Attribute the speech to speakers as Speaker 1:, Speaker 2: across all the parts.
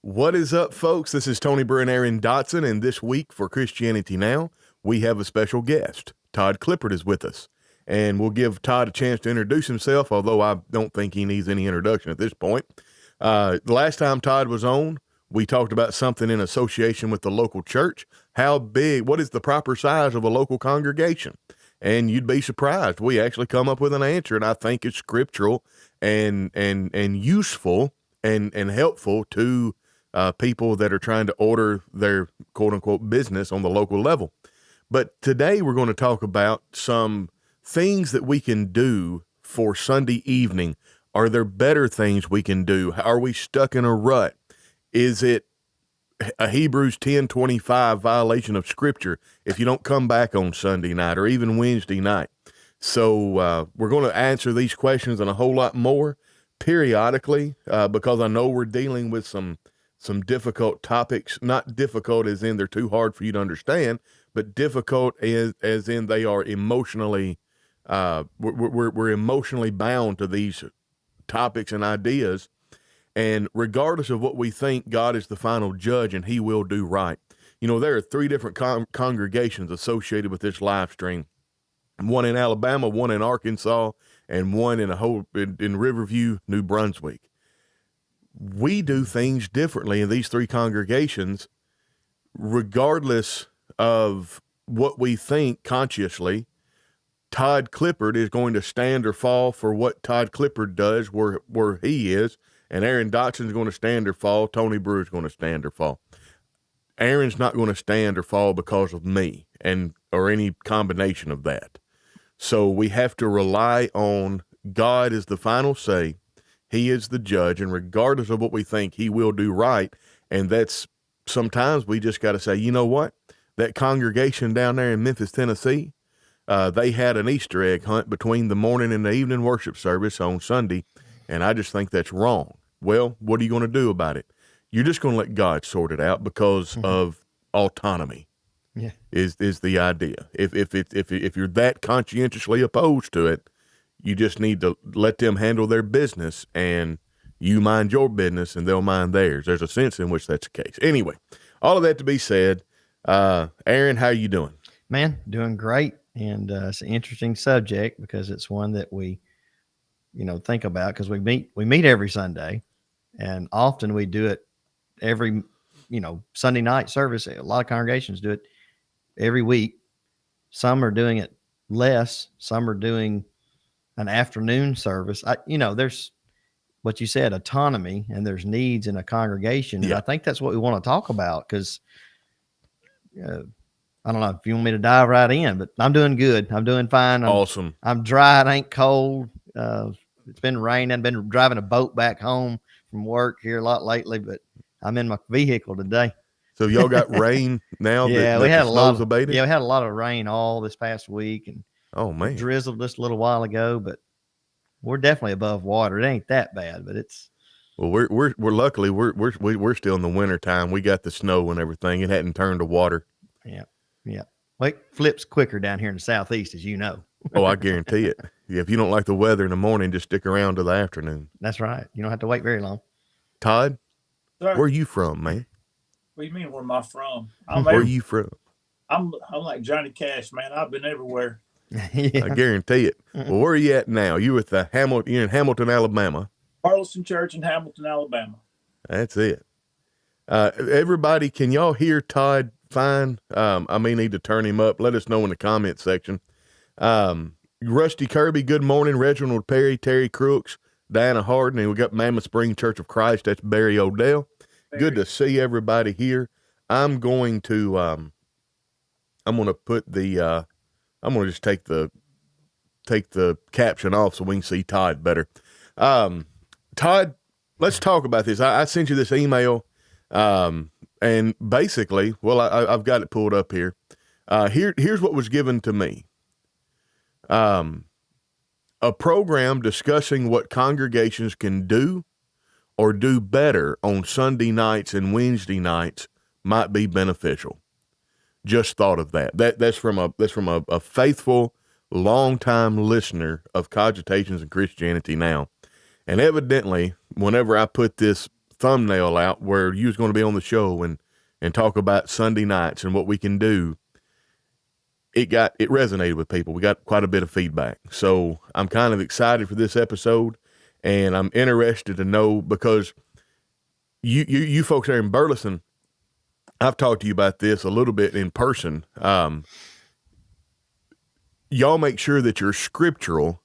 Speaker 1: What is up, folks? This is Tony Burr and Aaron Dotson, and this week for Christianity Now, we have a special guest. Todd Clippard is with us, and we'll give Todd a chance to introduce himself, although I don't think he needs any introduction at this point. The last time Todd was on, we talked about something in association with the local church. What is the proper size of a local congregation? And you'd be surprised. We actually come up with an answer, and I think it's scriptural and useful and helpful to people that are trying to order their quote unquote business on the local level. But today we're going to talk about some things that we can do for Sunday evening. Are there better things we can do? Are we stuck in a rut? Is it a Hebrews 10:25 violation of scripture if you don't come back on Sunday night or even Wednesday night? So we're going to answer these questions and a whole lot more periodically because I know we're dealing with some difficult topics, not difficult as in they're too hard for you to understand, but difficult as in they are emotionally, we're emotionally bound to these topics and ideas. And regardless of what we think, God is the final judge and he will do right. You know, there are three different congregations associated with this live stream. One in Alabama, one in Arkansas, and one in Riverview, New Brunswick. We do things differently in these three congregations, regardless of what we think consciously. Todd Clippard is going to stand or fall for what Todd Clippard does where he is, and Aaron Dotson is going to stand or fall. Tony Brewer is going to stand or fall. Aaron's not going to stand or fall because of me or any combination of that. So we have to rely on God as the final say. He is the judge, and regardless of what we think, he will do right. And that's sometimes we just got to say, you know what? That congregation down there in Memphis, Tennessee, they had an Easter egg hunt between the morning and the evening worship service on Sunday, and I just think that's wrong. Well, what are you going to do about it? You're just going to let God sort it out because of autonomy. Yeah, is the idea. If you're that conscientiously opposed to it, you just need to let them handle their business, and you mind your business, and they'll mind theirs. There's a sense in which that's the case. Anyway, all of that to be said, Aaron, how you doing?
Speaker 2: Man, doing great, and it's an interesting subject because it's one that we, think about because we meet every Sunday, and often we do it every, Sunday night service. A lot of congregations do it every week. Some are doing it less. Some are doing an afternoon service. There's what you said, autonomy, and there's needs in a congregation. And I think that's what we want to talk about because I don't know if you want me to dive right in, but I'm doing good. I'm doing fine.
Speaker 1: Awesome.
Speaker 2: I'm dry. It ain't cold. It's been raining. I've been driving a boat back home from work here a lot lately, but I'm in my vehicle today.
Speaker 1: So y'all got rain now?
Speaker 2: Yeah, we had a lot. We had a lot of rain all this past week, and
Speaker 1: it
Speaker 2: drizzled just a little while ago. But we're definitely above water. It ain't that bad, but it's.
Speaker 1: Well, we're luckily we're still in the winter time. We got the snow and everything. It hadn't turned to water.
Speaker 2: Yeah. Well, it flips quicker down here in the southeast, as you know.
Speaker 1: Oh, I guarantee it. Yeah, if you don't like the weather in the morning, just stick around till the afternoon.
Speaker 2: That's right. You don't have to wait very long.
Speaker 1: Todd, where are you from, man?
Speaker 3: What do you mean, where am I from?
Speaker 1: Where are you from?
Speaker 3: I'm like Johnny Cash, man. I've been everywhere.
Speaker 1: Yeah. I guarantee it. Well, where are you at now? You with the you're in Hamilton, Alabama.
Speaker 3: Carlson Church in Hamilton, Alabama.
Speaker 1: That's it. Everybody, can y'all hear Todd fine? I may need to turn him up. Let us know in the comment section. Rusty Kirby, good morning. Reginald Perry, Terry Crooks, Diana Harden, and we got Mammoth Spring Church of Christ. That's Barry Odell. Good to see everybody here. I'm going to put the I'm going to just take the caption off so we can see Todd better. Todd, let's talk about this. I sent you this email, and basically, well, I've got it pulled up here. Here's what was given to me. A program discussing what congregations can do or do better on Sunday nights and Wednesday nights might be beneficial. Just thought of that. That's from a faithful, longtime listener of Cogitations in Christianity Now. And evidently, whenever I put this thumbnail out where you was going to be on the show and talk about Sunday nights and what we can do, it resonated with people. We got quite a bit of feedback. So I'm kind of excited for this episode, and I'm interested to know, because you folks there in Burleson, I've talked to you about this a little bit in person. Y'all make sure that you're scriptural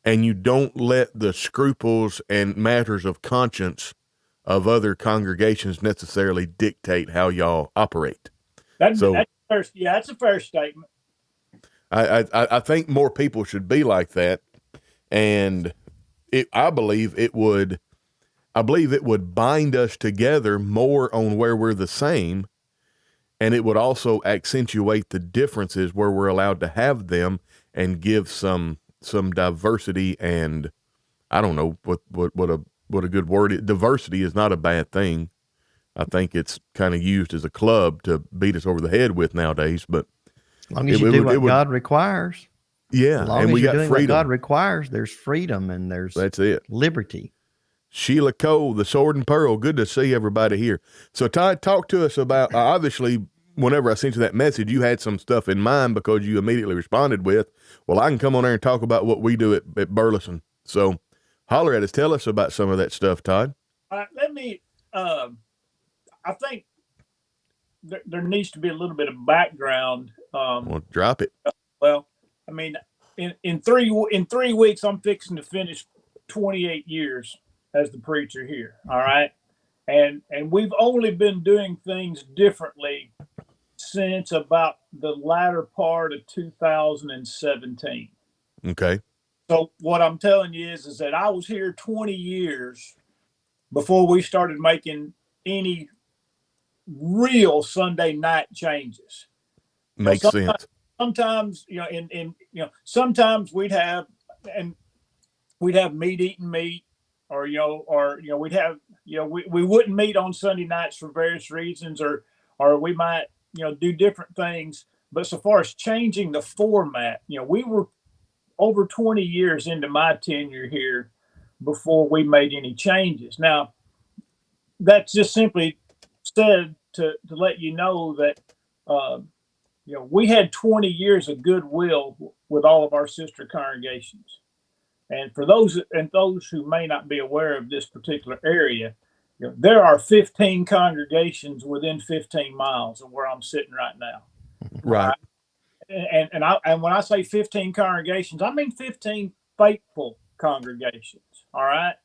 Speaker 1: and you don't let the scruples and matters of conscience of other congregations necessarily dictate how y'all operate.
Speaker 3: That's first. Yeah, that's a fair statement.
Speaker 1: I think more people should be like that, and I believe it would bind us together more on where we're the same, and it would also accentuate the differences where we're allowed to have them and give some diversity. And I don't know what a good word is. Diversity is not a bad thing. I think it's kind of used as a club to beat us over the head with nowadays, but
Speaker 2: as long as you do what God requires.
Speaker 1: Yeah.
Speaker 2: As long
Speaker 1: and
Speaker 2: as
Speaker 1: we
Speaker 2: you're
Speaker 1: got
Speaker 2: doing
Speaker 1: freedom.
Speaker 2: what God requires, there's freedom and
Speaker 1: That's it.
Speaker 2: Liberty.
Speaker 1: Sheila Cole, the Sword and Pearl. Good to see everybody here. So Todd, talk to us about, obviously, whenever I sent you that message, you had some stuff in mind because you immediately responded with, well, I can come on there and talk about what we do at Burleson. So holler at us. Tell us about some of that stuff, Todd.
Speaker 3: Let me, I think there needs to be a little bit of background.
Speaker 1: Well, drop it.
Speaker 3: Well, I mean, in 3 weeks, I'm fixing to finish 28 years as the preacher here. All right. And we've only been doing things differently since about the latter part of 2017.
Speaker 1: Okay.
Speaker 3: So what I'm telling you is that I was here 20 years before we started making any real Sunday night changes.
Speaker 1: Makes sense.
Speaker 3: Sometimes, sometimes we'd have meat eating meat, or we'd have, we wouldn't meet on Sunday nights for various reasons, or we might, do different things. But so far as changing the format, we were over 20 years into my tenure here before we made any changes. Now, that's just simply said to let you know that, we had 20 years of goodwill with all of our sister congregations. And for those who may not be aware of this particular area, there are 15 congregations within 15 miles of where I'm sitting right now.
Speaker 1: Right.
Speaker 3: And when I say 15 congregations, I mean 15 faithful congregations. All right.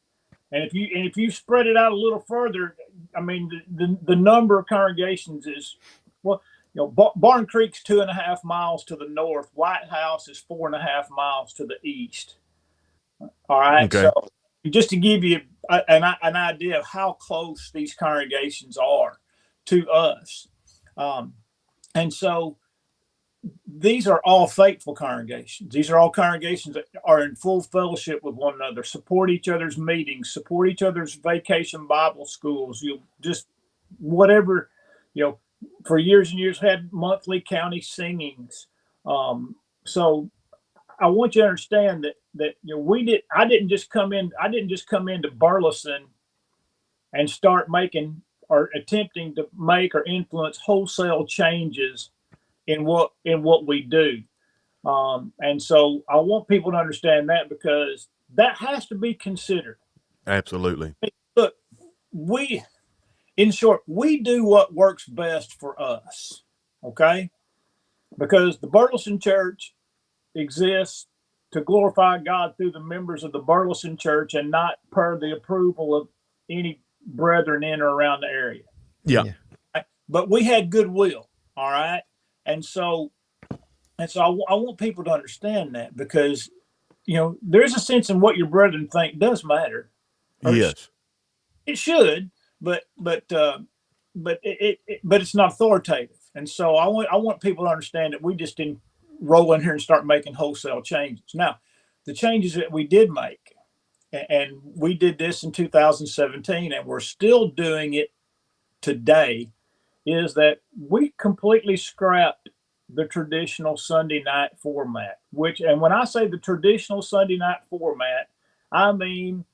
Speaker 3: And if you spread it out a little further, I mean, the number of congregations is, well, Barn Creek's 2.5 miles to the north. White House is 4.5 miles to the east. All right.
Speaker 1: Okay.
Speaker 3: So just to give you an idea of how close these congregations are to us. And so these are all faithful congregations. These are all congregations that are in full fellowship with one another, support each other's meetings, support each other's vacation Bible schools. You just whatever, for years and years had monthly county singings. So I want you to understand that I didn't just come into Burleson and start making or attempting to make or influence wholesale changes in what we do. And so I want people to understand that, because that has to be considered.
Speaker 1: Absolutely.
Speaker 3: Look, in short, we do what works best for us. Okay. Because the Burleson Church exists to glorify God through the members of the Burleson Church, and not per the approval of any brethren in or around the area.
Speaker 1: Yeah.
Speaker 3: But we had goodwill. All right. And so I want people to understand that, because, there's a sense in what your brethren think does matter.
Speaker 1: Yes.
Speaker 3: It should, but it's not authoritative. And so I want people to understand that we just didn't roll in here and start making wholesale changes. Now, the changes that we did make, and we did this in 2017, and we're still doing it today, is that we completely scrapped the traditional Sunday night format, and when I say the traditional Sunday night format, I mean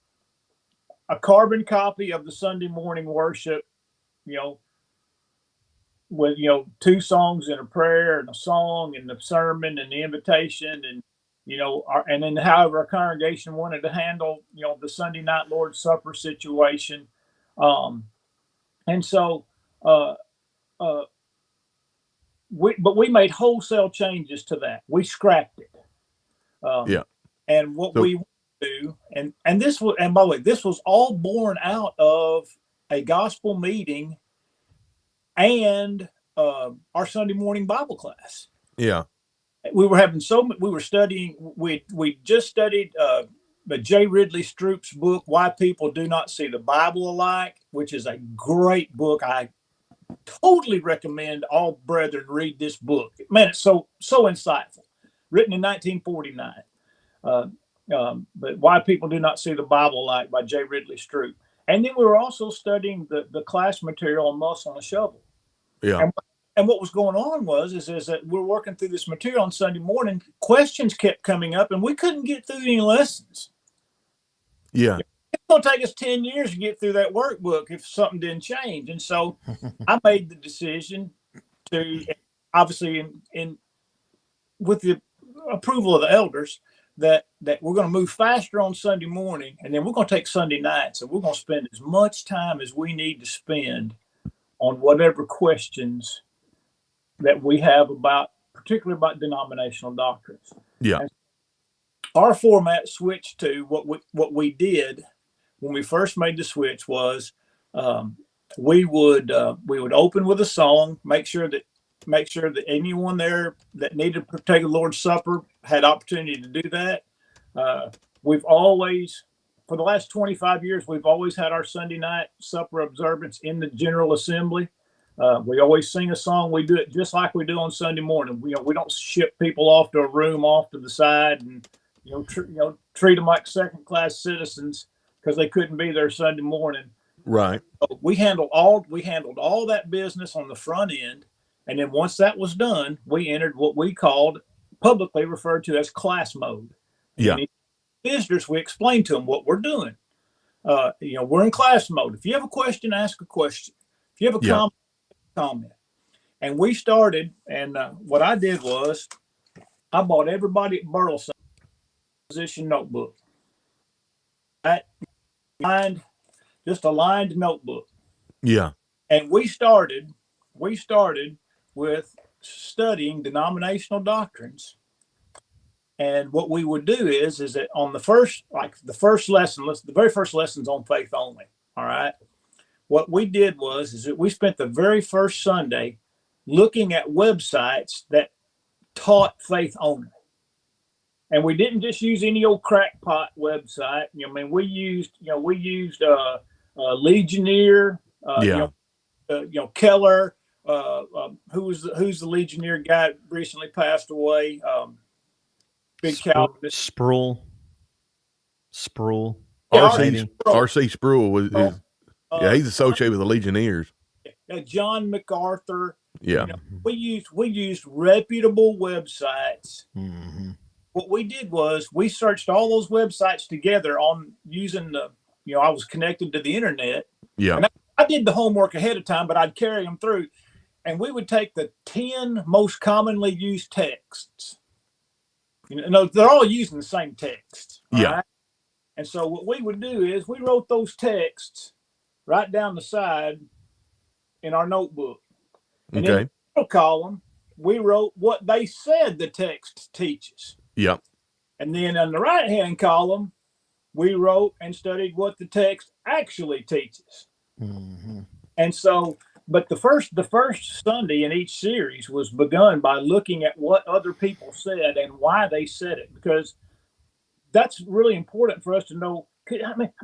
Speaker 3: a carbon copy of the Sunday morning worship, you know, with, you know, 2 songs and a prayer and a song and the sermon and the invitation, and, you know, and then however our congregation wanted to handle, you know, the Sunday night Lord's Supper situation. And so, we made wholesale changes to that. We scrapped it. And what we do, and this was, and by the way, this was all born out of a gospel meeting and our Sunday morning Bible class.
Speaker 1: Yeah.
Speaker 3: We were having we were studying, we just studied the J. Ridley Stroop's book, Why People Do Not See the Bible Alike, which is a great book. I totally recommend all brethren read this book. Man, it's so insightful. Written in 1949. But Why People Do Not See the Bible Alike by J. Ridley Stroop. And then we were also studying the class material on Muscle and a Shovel.
Speaker 1: Yeah.
Speaker 3: And what was going on is that we're working through this material on Sunday morning. Questions kept coming up, and we couldn't get through any lessons.
Speaker 1: Yeah.
Speaker 3: It's going to take us 10 years to get through that workbook if something didn't change. And so I made the decision to, obviously, with the approval of the elders, that we're going to move faster on Sunday morning, and then we're going to take Sunday nights, and we're going to spend as much time as we need to spend on whatever questions that we have particularly about denominational doctrines.
Speaker 1: Yeah. And
Speaker 3: our format switched to what we did when we first made the switch was we would open with a song, make sure that anyone there that needed to take the Lord's Supper had opportunity to do that. We've always, for the last 25 years, we've always had our Sunday night supper observance in the General Assembly. We always sing a song. We do it just like we do on Sunday morning. We don't ship people off to a room off to the side and treat them like second-class citizens because they couldn't be there Sunday morning.
Speaker 1: Right.
Speaker 3: So we handled all that business on the front end, and then once that was done, we entered what we called, publicly referred to as class mode.
Speaker 1: Yeah.
Speaker 3: And visitors, we explained to them what we're doing. We're in class mode. If you have a question, ask a question. If you have a comment. And we started, and what I did was I bought everybody at Burleson position notebook. Just a lined notebook.
Speaker 1: Yeah. And
Speaker 3: we started with studying denominational doctrines. And what we would do is that on the very first lesson's on faith only. All right. What we did is that we spent the very first Sunday looking at websites that taught faith only. And we didn't just use any old crackpot website. We used Legionnaire, Keller, who's the Legionnaire guy recently passed away. Big Calvinist.
Speaker 2: Sproul.
Speaker 1: R.C. Sproul was he's associated with the Legionnaires.
Speaker 3: John MacArthur.
Speaker 1: Yeah.
Speaker 3: We used reputable websites.
Speaker 2: Mm-hmm.
Speaker 3: What we did was we searched all those websites together on using I was connected to the internet.
Speaker 1: Yeah.
Speaker 3: And I did the homework ahead of time, but I'd carry them through, and we would take the 10 most commonly used texts. They're all using the same text.
Speaker 1: Yeah.
Speaker 3: Right? And so what we would do is we wrote those texts right down the side in our notebook. And in the middle column, we wrote what they said the text teaches.
Speaker 1: Yeah.
Speaker 3: And then on the right-hand column, we wrote and studied what the text actually teaches.
Speaker 2: Mm-hmm.
Speaker 3: And so, but the first Sunday in each series was begun by looking at what other people said and why they said it, because that's really important for us to know.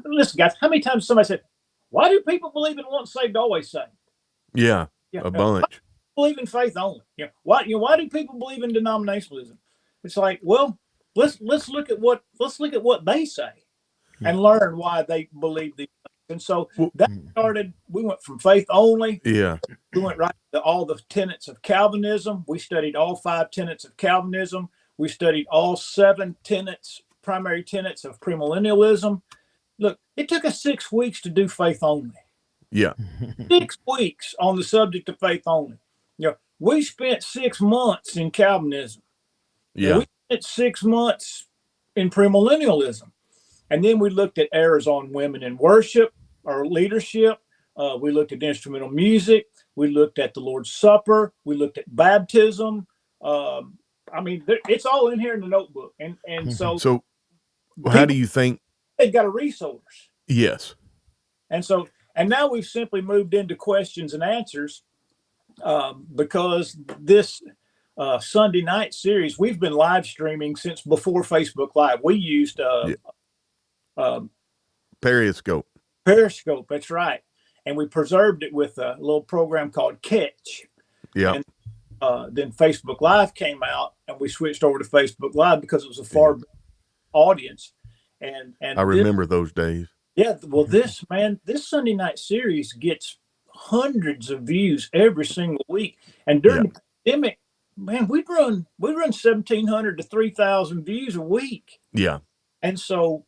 Speaker 3: Listen, guys, how many times somebody said, "Why do people believe in once saved, always saved?"
Speaker 1: Yeah, a bunch.
Speaker 3: Believe in faith only. Why do people believe in denominationalism? It's like, well, let's look at what they say and learn why they believe these things. And so that started. We went from faith only.
Speaker 1: Yeah.
Speaker 3: We went right to all the tenets of Calvinism. We studied all 5 tenets of Calvinism. We studied all 7 primary tenets of premillennialism. Look, it took us 6 weeks to do faith only.
Speaker 1: Yeah.
Speaker 3: 6 weeks on the subject of faith only. We spent 6 months in Calvinism.
Speaker 1: Yeah.
Speaker 3: We spent 6 months in premillennialism. And then we looked at errors on women in worship or leadership. We looked at instrumental music. We looked at the Lord's Supper. We looked at baptism. It's all in here in the notebook. And so
Speaker 1: how do you think
Speaker 3: they've got a resource?
Speaker 1: Yes.
Speaker 3: And now we've simply moved into questions and answers because this Sunday night series, we've been live streaming since before Facebook Live. We used
Speaker 1: Periscope.
Speaker 3: Periscope, that's right. And we preserved it with a little program called Catch.
Speaker 1: Yeah.
Speaker 3: And then Facebook Live came out, and we switched over to Facebook Live because it was a far bigger audience. And
Speaker 1: I remember those days.
Speaker 3: Yeah, well, this Sunday night series gets hundreds of views every single week. And during the pandemic, man, we run 1,700 to 3,000 views a week.
Speaker 1: Yeah.
Speaker 3: And so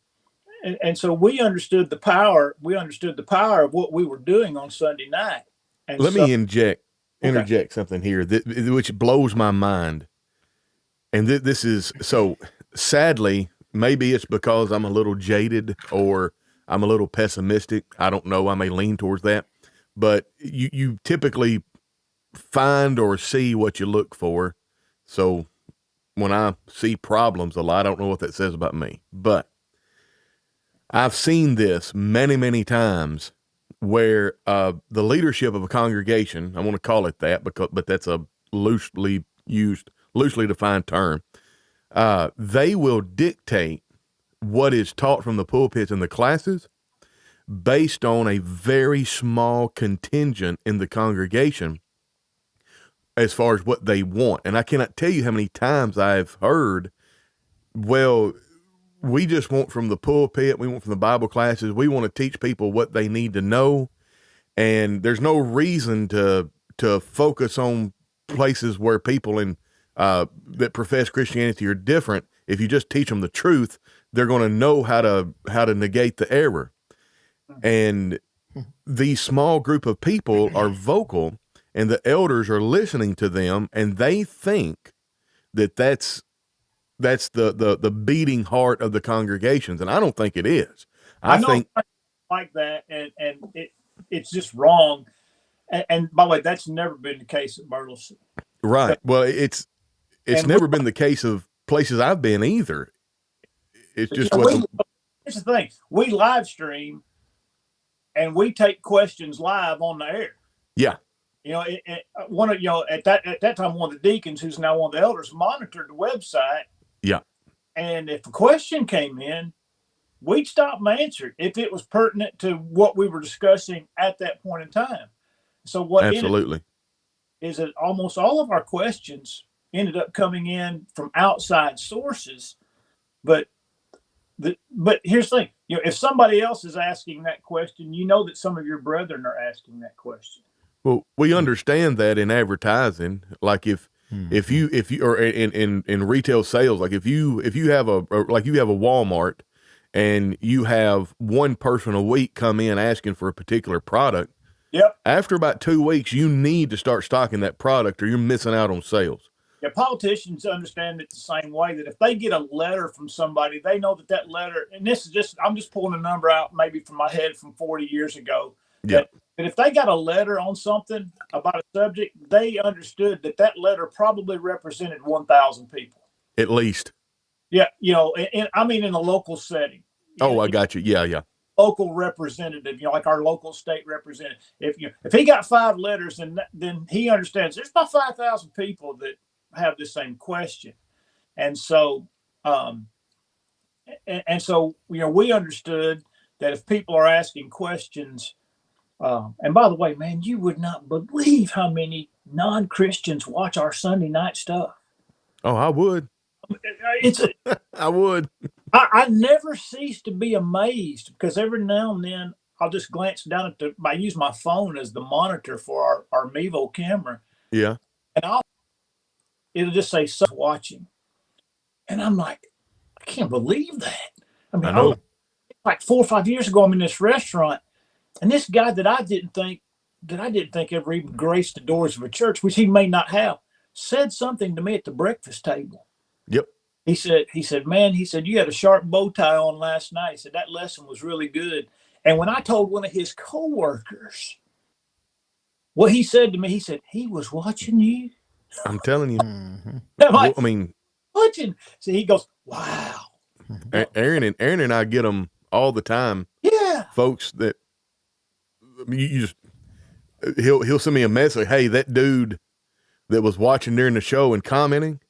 Speaker 3: we understood the power. We understood the power of what we were doing on Sunday night. And
Speaker 1: Let me interject something here which blows my mind. And this is so sadly, maybe it's because I'm a little jaded or I'm a little pessimistic. I don't know. I may lean towards that, but you typically find or see what you look for. So when I see problems a lot, I don't know what that says about me, but I've seen this many, many times where the leadership of a congregation, I want to call it that but that's a loosely defined term. They will dictate what is taught from the pulpits in the classes based on a very small contingent in the congregation as far as what they want. And I cannot tell you how many times I've heard, well, we just want from the pulpit, we want from the Bible classes, we want to teach people what they need to know. And there's no reason to focus on places where people that profess Christianity are different. If you just teach them the truth, they're going to know how to negate the error. And these small group of people are vocal, and the elders are listening to them, and they think that that's the beating heart of the congregations, and I don't think it is. I think
Speaker 3: like that, and it's just wrong. And by the way, that's never been the case at Burleson.
Speaker 1: Right. Well, it's never been the case of places I've been either. It's just
Speaker 3: here's the thing: we live stream, and we take questions live on the air.
Speaker 1: Yeah.
Speaker 3: At that time, one of the deacons, who's now one of the elders, monitored the website.
Speaker 1: Yeah.
Speaker 3: And if a question came in, we'd stop and answer it if it was pertinent to what we were discussing at that point in time. So what
Speaker 1: absolutely
Speaker 3: is that almost all of our questions ended up coming in from outside sources. But here's the thing, if somebody else is asking that question, that some of your brethren are asking that question.
Speaker 1: Well, we understand that in advertising, like if you or in retail sales, like if you have a Walmart and you have one person a week come in asking for a particular product.
Speaker 3: Yep.
Speaker 1: After about 2 weeks, you need to start stocking that product or you're missing out on sales.
Speaker 3: Yeah, politicians understand it the same way, that if they get a letter from somebody, they know that letter, and this is I'm just pulling a number out maybe from my head from 40 years ago.
Speaker 1: Yeah.
Speaker 3: But if they got a letter on something about a subject, they understood that letter probably represented 1,000 people.
Speaker 1: At least.
Speaker 3: Yeah. In a local setting.
Speaker 1: Oh, I got you. Yeah.
Speaker 3: Local representative, like our local state representative. If he got 5 letters, then he understands there's about 5,000 people that have the same question. And so, we understood that if people are asking questions, and by the way, man, you would not believe how many non-Christians watch our Sunday night stuff.
Speaker 1: Oh, I would. I would.
Speaker 3: I never cease to be amazed, because every now and then I'll just glance down I use my phone as the monitor for our Mevo camera.
Speaker 1: Yeah.
Speaker 3: And it'll just say watching. And I'm like, I can't believe that.
Speaker 1: I know.
Speaker 3: like 4 or 5 years ago, I'm in this restaurant, and this guy that I didn't think ever even graced the doors of a church, which he may not have, said something to me at the breakfast table.
Speaker 1: Yep.
Speaker 3: He said, man, he said, you had a sharp bow tie on last night. He said, that lesson was really good. And when I told one of his coworkers what he said to me, he said, he was watching you.
Speaker 1: I'm telling you.
Speaker 2: Mm-hmm.
Speaker 3: I'm like,
Speaker 1: I mean,
Speaker 3: watching. So he goes, wow.
Speaker 1: Aaron and I get them all the time.
Speaker 3: Yeah.
Speaker 1: Folks that you just, he'll send me a message. Hey, that dude that was watching during the show and commenting,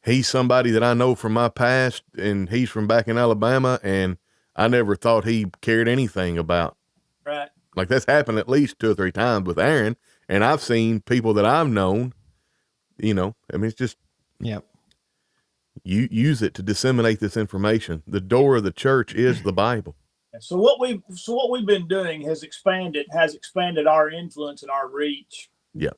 Speaker 1: he's somebody that I know from my past, and he's from back in Alabama, and I never thought he cared anything about.
Speaker 3: Right.
Speaker 1: Like, that's happened at least 2 or 3 times with Aaron, and I've seen people that I've known, I mean, it's just,
Speaker 2: Yep.
Speaker 1: you use it to disseminate this information. The door of the church is the Bible.
Speaker 3: So what we've been doing has expanded our influence and our reach.
Speaker 1: Yeah.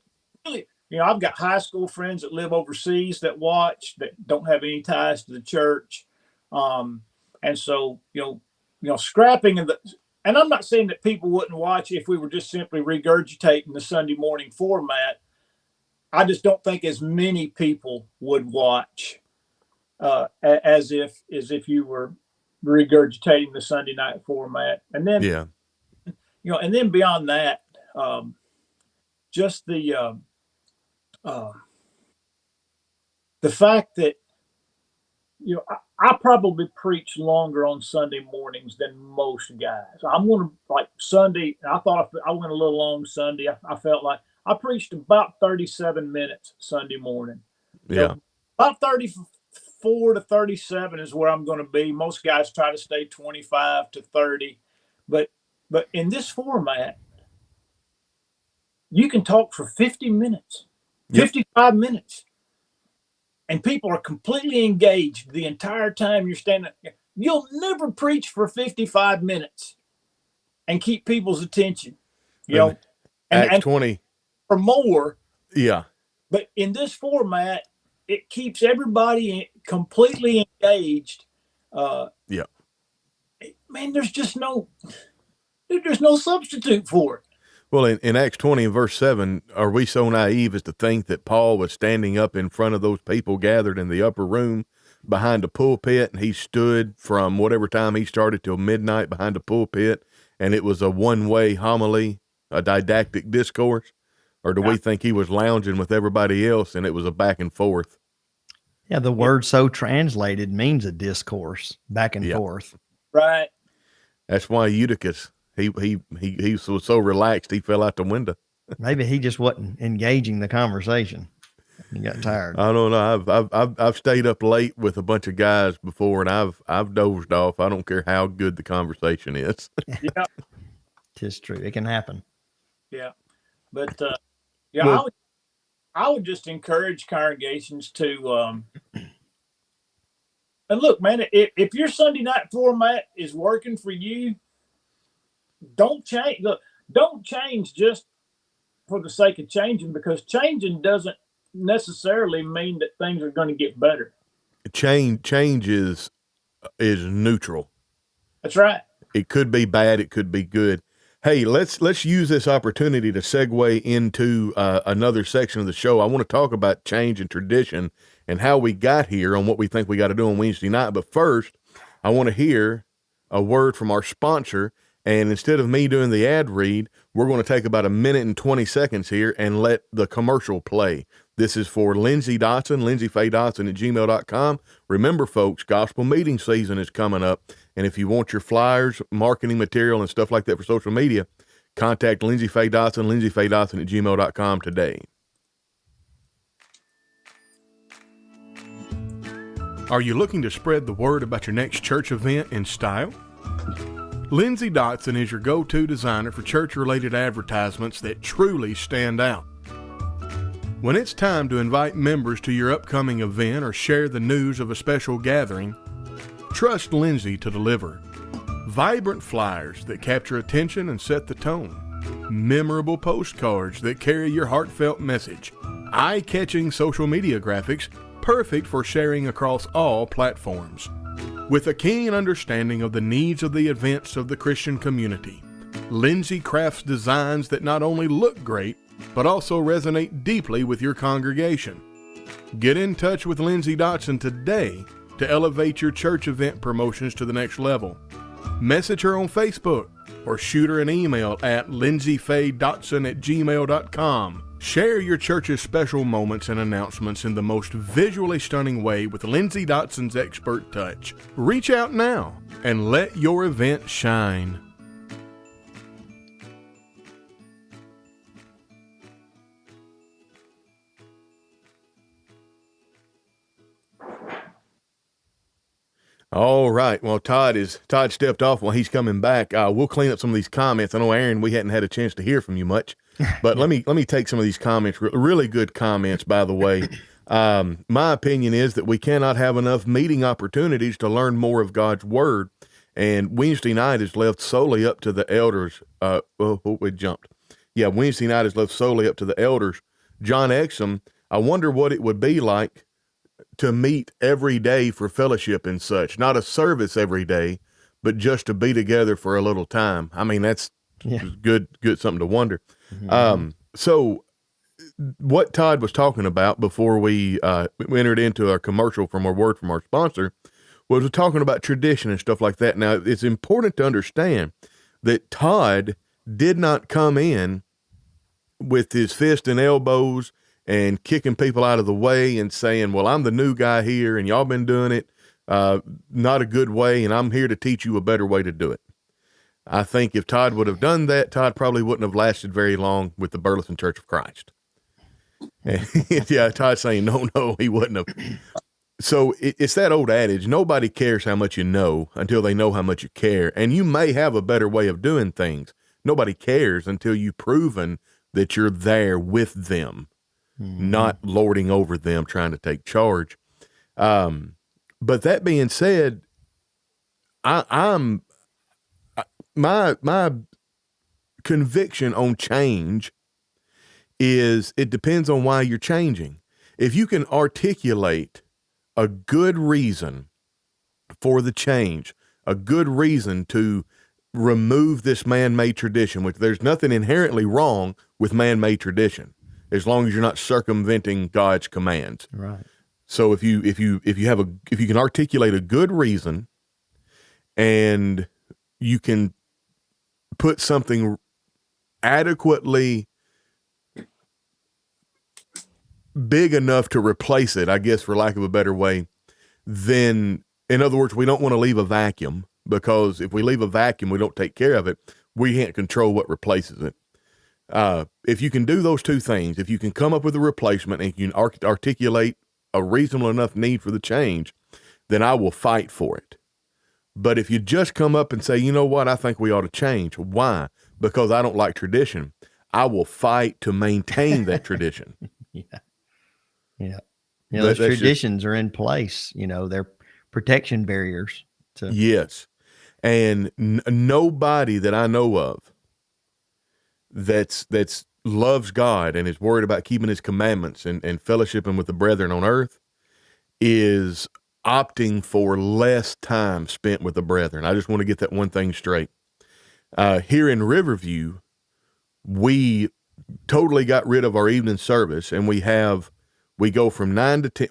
Speaker 3: Really, I've got high school friends that live overseas that watch, that don't have any ties to the church. And so, scrapping and I'm not saying that people wouldn't watch if we were just simply regurgitating the Sunday morning format. I just don't think as many people would watch as if you were regurgitating the Sunday night format. And then, and then beyond that, just the fact that, I probably preach longer on Sunday mornings than most guys. I'm going to, like, Sunday, I thought I went a little long Sunday. I felt like I preached about 37 minutes Sunday morning.
Speaker 1: Yeah.
Speaker 3: About 34 to 37 is where I'm going to be. Most guys try to stay 25 to 30. But in this format, you can talk for 50 minutes, 55 minutes. And people are completely engaged the entire time you're standing there. You'll never preach for 55 minutes and keep people's attention.
Speaker 1: Acts 20
Speaker 3: or more.
Speaker 1: Yeah.
Speaker 3: But in this format, it keeps everybody completely engaged. Man, there's no substitute for it.
Speaker 1: Well, in Acts 20 and verse 7, are we so naive as to think that Paul was standing up in front of those people gathered in the upper room behind a pulpit, and he stood from whatever time he started till midnight behind a pulpit, and it was a one-way homily, a didactic discourse? Or do we think he was lounging with everybody else and it was a back and forth?
Speaker 2: Yeah, the word so translated means a discourse, back and forth.
Speaker 3: Right.
Speaker 1: That's why Eutychus, he was so relaxed he fell out the window.
Speaker 2: Maybe he just wasn't engaging the conversation. He got tired.
Speaker 1: I don't know. I've stayed up late with a bunch of guys before, and I've dozed off. I don't care how good the conversation is.
Speaker 3: Yeah,
Speaker 2: Tis true. It can happen.
Speaker 3: Yeah, but well, I would just encourage congregations to and look, man, if your Sunday night format is working for you, don't change. Look, don't change just for the sake of changing, because changing doesn't necessarily mean that things are going to get better.
Speaker 1: Change is neutral.
Speaker 3: That's right.
Speaker 1: It could be bad. It could be good. Hey, let's use this opportunity to segue into another section of the show. I want to talk about change and tradition and how we got here on what we think we got to do on Wednesday night. But first, I want to hear a word from our sponsor. And instead of me doing the ad read, we're going to take about 1 minute and 20 seconds here and let the commercial play. This is for Lindsay Dotson, lindsayfaydotson@gmail.com. Remember, folks, gospel meeting season is coming up. And if you want your flyers, marketing material, and stuff like that for social media, contact Lindsay Faye Dotson, lindsayfaydotson@gmail.com today. Are you looking to spread the word about your next church event in style? Lindsay Dotson is your go-to designer for church-related advertisements that truly stand out. When it's time to invite members to your upcoming event or share the news of a special gathering, trust Lindsay to deliver. Vibrant flyers that capture attention and set the tone. Memorable postcards that carry your heartfelt message. Eye-catching social media graphics perfect for sharing across all platforms. With a keen understanding of the needs of the events of the Christian community, Lindsay crafts designs that not only look great, but also resonate deeply with your congregation. Get in touch with Lindsay Dotson today to elevate your church event promotions to the next level. Message her on Facebook or shoot her an email at lindsayfaydotson@gmail.com. Share your church's special moments and announcements in the most visually stunning way with Lindsay Dotson's expert touch. Reach out now and let your event shine. All right. Well, Todd stepped off while he's coming back. We'll clean up some of these comments. I know, Aaron, we hadn't had a chance to hear from you much, but let me take some of these comments. Really good comments, by the way. My opinion is that we cannot have enough meeting opportunities to learn more of God's word, and Wednesday night is left solely up to the elders. We jumped. Yeah, Wednesday night is left solely up to the elders. John Exum, I wonder what it would be like to meet every day for fellowship and such, not a service every day, but just to be together for a little time. I mean, that's good, something to wonder. Mm-hmm. So what Todd was talking about before we entered into our commercial from our word from our sponsor was talking about tradition and stuff like that. Now, it's important to understand that Todd did not come in with his fist and elbows and kicking people out of the way and saying, well, I'm the new guy here and y'all been doing it not a good way, and I'm here to teach you a better way to do it. I think if Todd would have done that, Todd probably wouldn't have lasted very long with the Burleson Church of Christ. Yeah, Todd's saying, no, he wouldn't have. So it's that old adage, nobody cares how much you know until they know how much you care. And you may have a better way of doing things. Nobody cares until you've proven that you're there with them. Mm-hmm. Not lording over them, trying to take charge. But that being said, my conviction on change is it depends on why you're changing. If you can articulate a good reason for the change, a good reason to remove this man-made tradition, which there's nothing inherently wrong with man-made tradition, as long as you're not circumventing God's commands.
Speaker 2: Right.
Speaker 1: So if you can articulate a good reason and you can put something adequately big enough to replace it, I guess, for lack of a better way, then, in other words, we don't want to leave a vacuum, because if we leave a vacuum, we don't take care of it, we can't control what replaces it. If you can do those two things, if you can come up with a replacement and you can articulate a reasonable enough need for the change, then I will fight for it. But if you just come up and say, you know what, I think we ought to change. Why? Because I don't like tradition. I will fight to maintain that tradition.
Speaker 2: Yeah. Those traditions are in place. They're protection barriers.
Speaker 1: Yes. And nobody that I know of that's loves God and is worried about keeping his commandments and fellowshipping with the brethren on earth is opting for less time spent with the brethren. I just want to get that one thing straight. Here in Riverview, we totally got rid of our evening service, and we go from 9 to 10,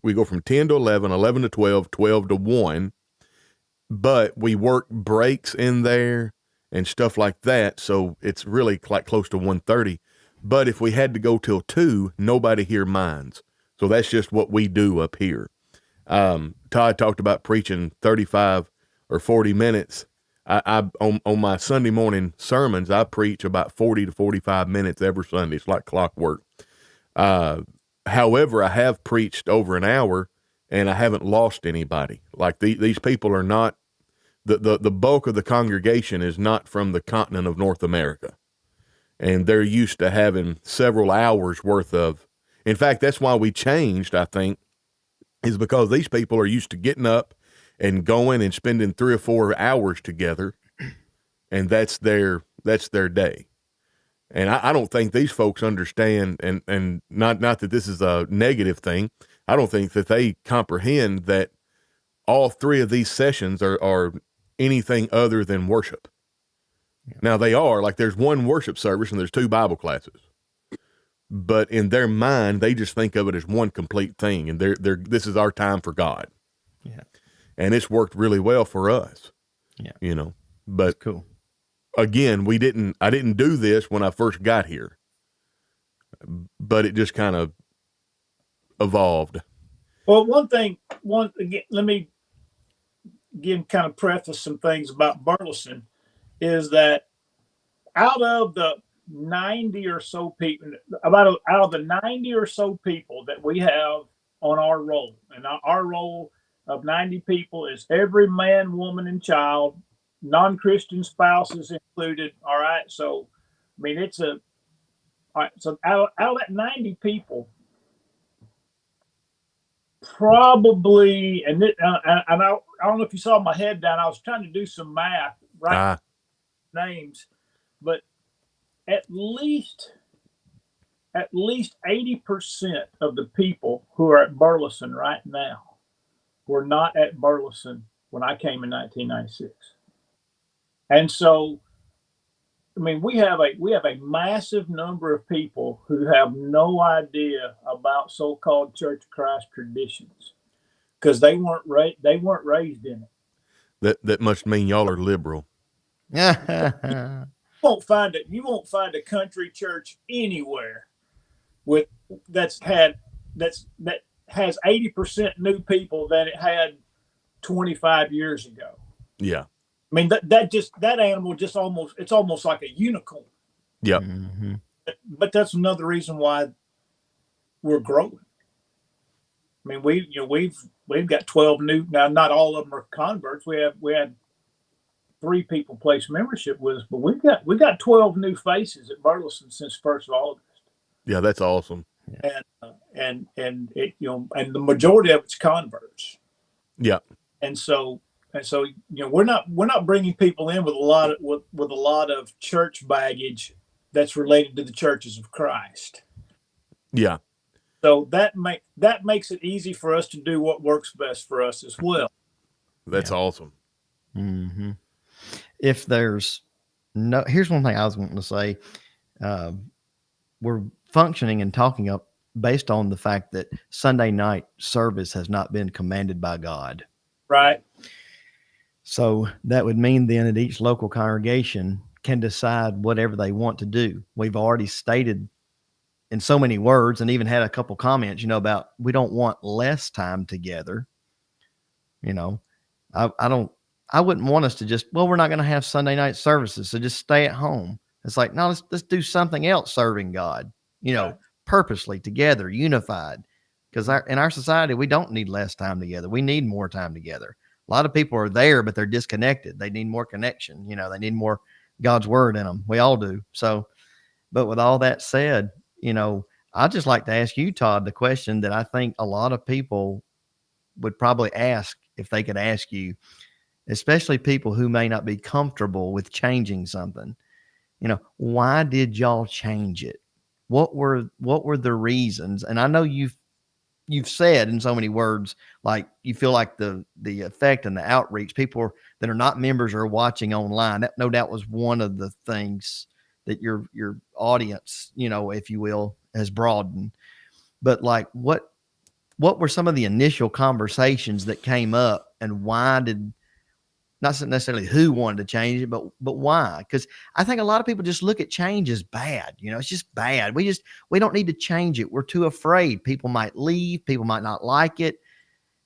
Speaker 1: we go from 10 to 11, 11 to 12, 12 to 1, but we work breaks in there and stuff like that. So it's really like close to 1:30. But if we had to go till 2, nobody here minds. So that's just what we do up here. Todd talked about preaching 35 or 40 minutes. I on my Sunday morning sermons, I preach about 40 to 45 minutes every Sunday. It's like clockwork. However, I have preached over an hour and I haven't lost anybody. Like these people are not, the bulk of the congregation is not from the continent of North America. And they're used to having several hours worth of, in fact, that's why we changed, I think, is because these people are used to getting up and going and spending 3 or 4 hours together. And that's their day. And I don't think these folks understand, and not that this is a negative thing. I don't think that they comprehend that all three of these sessions are anything other than worship. Yeah. Now they are, like, there's one worship service and there's 2 Bible classes, but in their mind, they just think of it as one complete thing. And this is our time for God.
Speaker 2: Yeah.
Speaker 1: And it's worked really well for us.
Speaker 2: Yeah.
Speaker 1: You know, but
Speaker 2: that's cool.
Speaker 1: Again, I didn't do this when I first got here, but it just kind of evolved.
Speaker 3: Well, again, let me kind of preface some things about Burleson, is that out of the 90 or so people, out of the 90 or so people that we have on our roll, and our roll of 90 people is every man, woman, and child, non-Christian spouses included. All right. So, I mean, all right. So out of that 90 people, probably, and I don't know if you saw my head down, I was trying to do some math, right? Names, but at least 80% of the people who are at Burleson right now were not at Burleson when I came in 1996. And so, I mean, we have a massive number of people who have no idea about so-called Church of Christ traditions because they weren't raised in
Speaker 1: it. That must mean y'all are liberal.
Speaker 3: You won't find a country church anywhere that has 80% new people than it had 25 years ago.
Speaker 1: Yeah.
Speaker 3: I mean, that animal just it's almost like a unicorn.
Speaker 1: Yeah.
Speaker 2: Mm-hmm.
Speaker 3: But that's another reason why we're growing. I mean, we've got 12 new, now not all of them are converts. We had 3 people place membership with us, but we got 12 new faces at Burleson since 1st of August.
Speaker 1: Yeah, that's awesome.
Speaker 3: And it, and the majority of it's converts.
Speaker 1: Yeah.
Speaker 3: And so we're not bringing people in with a lot of church baggage that's related to the churches of Christ.
Speaker 1: Yeah.
Speaker 3: So that makes it easy for us to do what works best for us as well.
Speaker 1: That's awesome.
Speaker 2: Mm-hmm. If there's here's one thing I was wanting to say. We're functioning and talking up based on the fact that Sunday night service has not been commanded by God.
Speaker 3: Right.
Speaker 2: So that would mean then that each local congregation can decide whatever they want to do. We've already stated in so many words and even had a couple comments, about we don't want less time together. I wouldn't want us to just, we're not going to have Sunday night services, so just stay at home. It's like, no, let's do something else serving God, right. Purposely together, unified. Because in our society, we don't need less time together. We need more time together. A lot of people are there, but they're disconnected. They need more connection. They need more God's word in them. We all do. So, but with all that said, I'd just like to ask you, Todd, the question that I think a lot of people would probably ask if they could ask you, especially people who may not be comfortable with changing something. Why did y'all change it? What were the reasons? And I know you've said in so many words, like you feel like the effect and the outreach, people that are not members are watching online. That no doubt was one of the things that your audience, if you will, has broadened. But like, what were some of the initial conversations that came up, and why did, not necessarily who wanted to change it, but why? Because I think a lot of people just look at change as bad. It's just bad. We don't need to change it. We're too afraid. People might leave. People might not like it.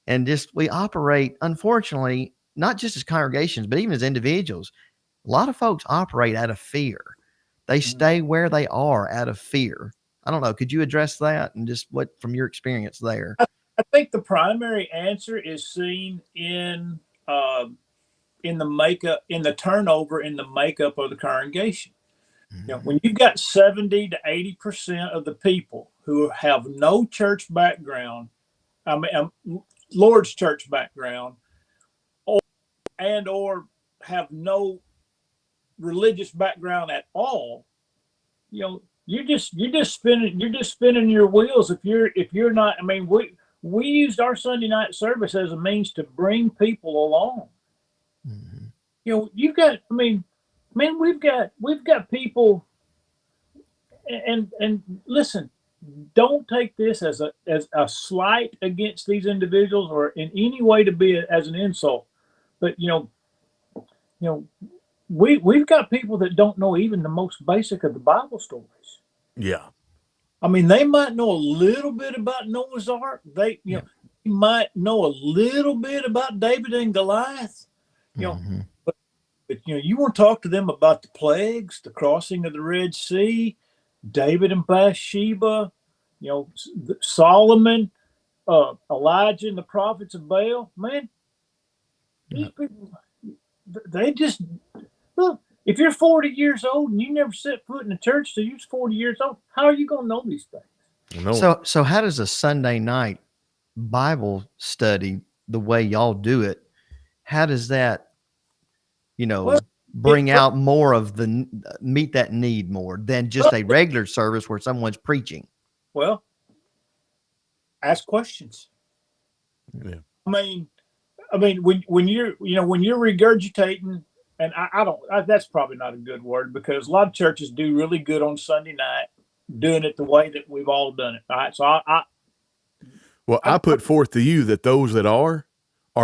Speaker 2: And we operate, unfortunately, not just as congregations, but even as individuals. A lot of folks operate out of fear. They stay where they are out of fear. I don't know. Could you address that and just what from your experience there?
Speaker 3: I think the primary answer is seen in the turnover in the makeup of the congregation. When you've got 70 to 80% of the people who have no church background, Lord's church background, or have no religious background at all, you're just spinning your wheels if you're not. I mean, we used our Sunday night service as a means to bring people along.
Speaker 2: Mm-hmm.
Speaker 3: You know, you've got, I mean, man, we've got people, and listen, don't take this as a slight against these individuals or in any way to be as an insult. But we've got people that don't know even the most basic of the Bible stories.
Speaker 1: Yeah.
Speaker 3: I mean, they might know a little bit about Noah's Ark. They might know a little bit about David and Goliath.
Speaker 2: Mm-hmm.
Speaker 3: But you want to talk to them about the plagues, the crossing of the Red Sea, David and Bathsheba, Solomon, Elijah and the prophets of Baal. Man, these people, they just look. If you're 40 years old and you never set foot in the church till you're 40 years old, how are you going to know these things?
Speaker 1: No.
Speaker 2: So how does a Sunday night Bible study, the way y'all do it, how does that, bring out more of meet that need more than just a regular service where someone's preaching?
Speaker 3: Well, ask questions.
Speaker 1: Yeah.
Speaker 3: I mean, when you're regurgitating, and that's probably not a good word, because a lot of churches do really good on Sunday night doing it the way that we've all done it. All right. So
Speaker 1: I put forth to you that those that are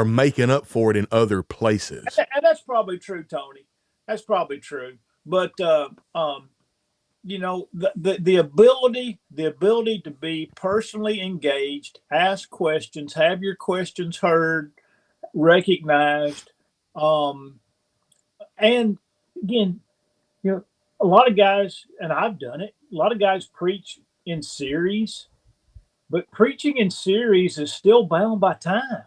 Speaker 1: making up for it in other places.
Speaker 3: And that's probably true, Tony. That's probably true. But, the ability to be personally engaged, ask questions, have your questions heard, recognized, and again, a lot of guys, and I've done it, a lot of guys preach in series, but preaching in series is still bound by time.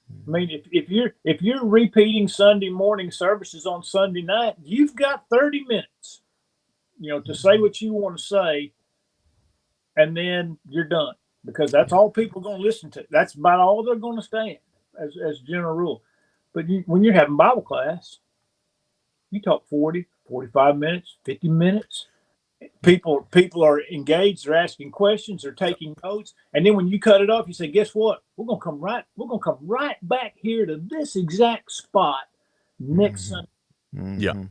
Speaker 3: I mean, if you're repeating Sunday morning services on Sunday night, you've got 30 minutes, to say what you want to say, and then you're done, because that's all people are going to listen to. That's about all they're going to stand as general rule. But when you're having Bible class, you talk 40, 45 minutes, 50 minutes. People are engaged. They're asking questions. They're taking notes. And then when you cut it off, you say, "Guess what? We're gonna come right back here to this exact spot next Sunday."
Speaker 2: Mm-hmm.
Speaker 1: Yeah.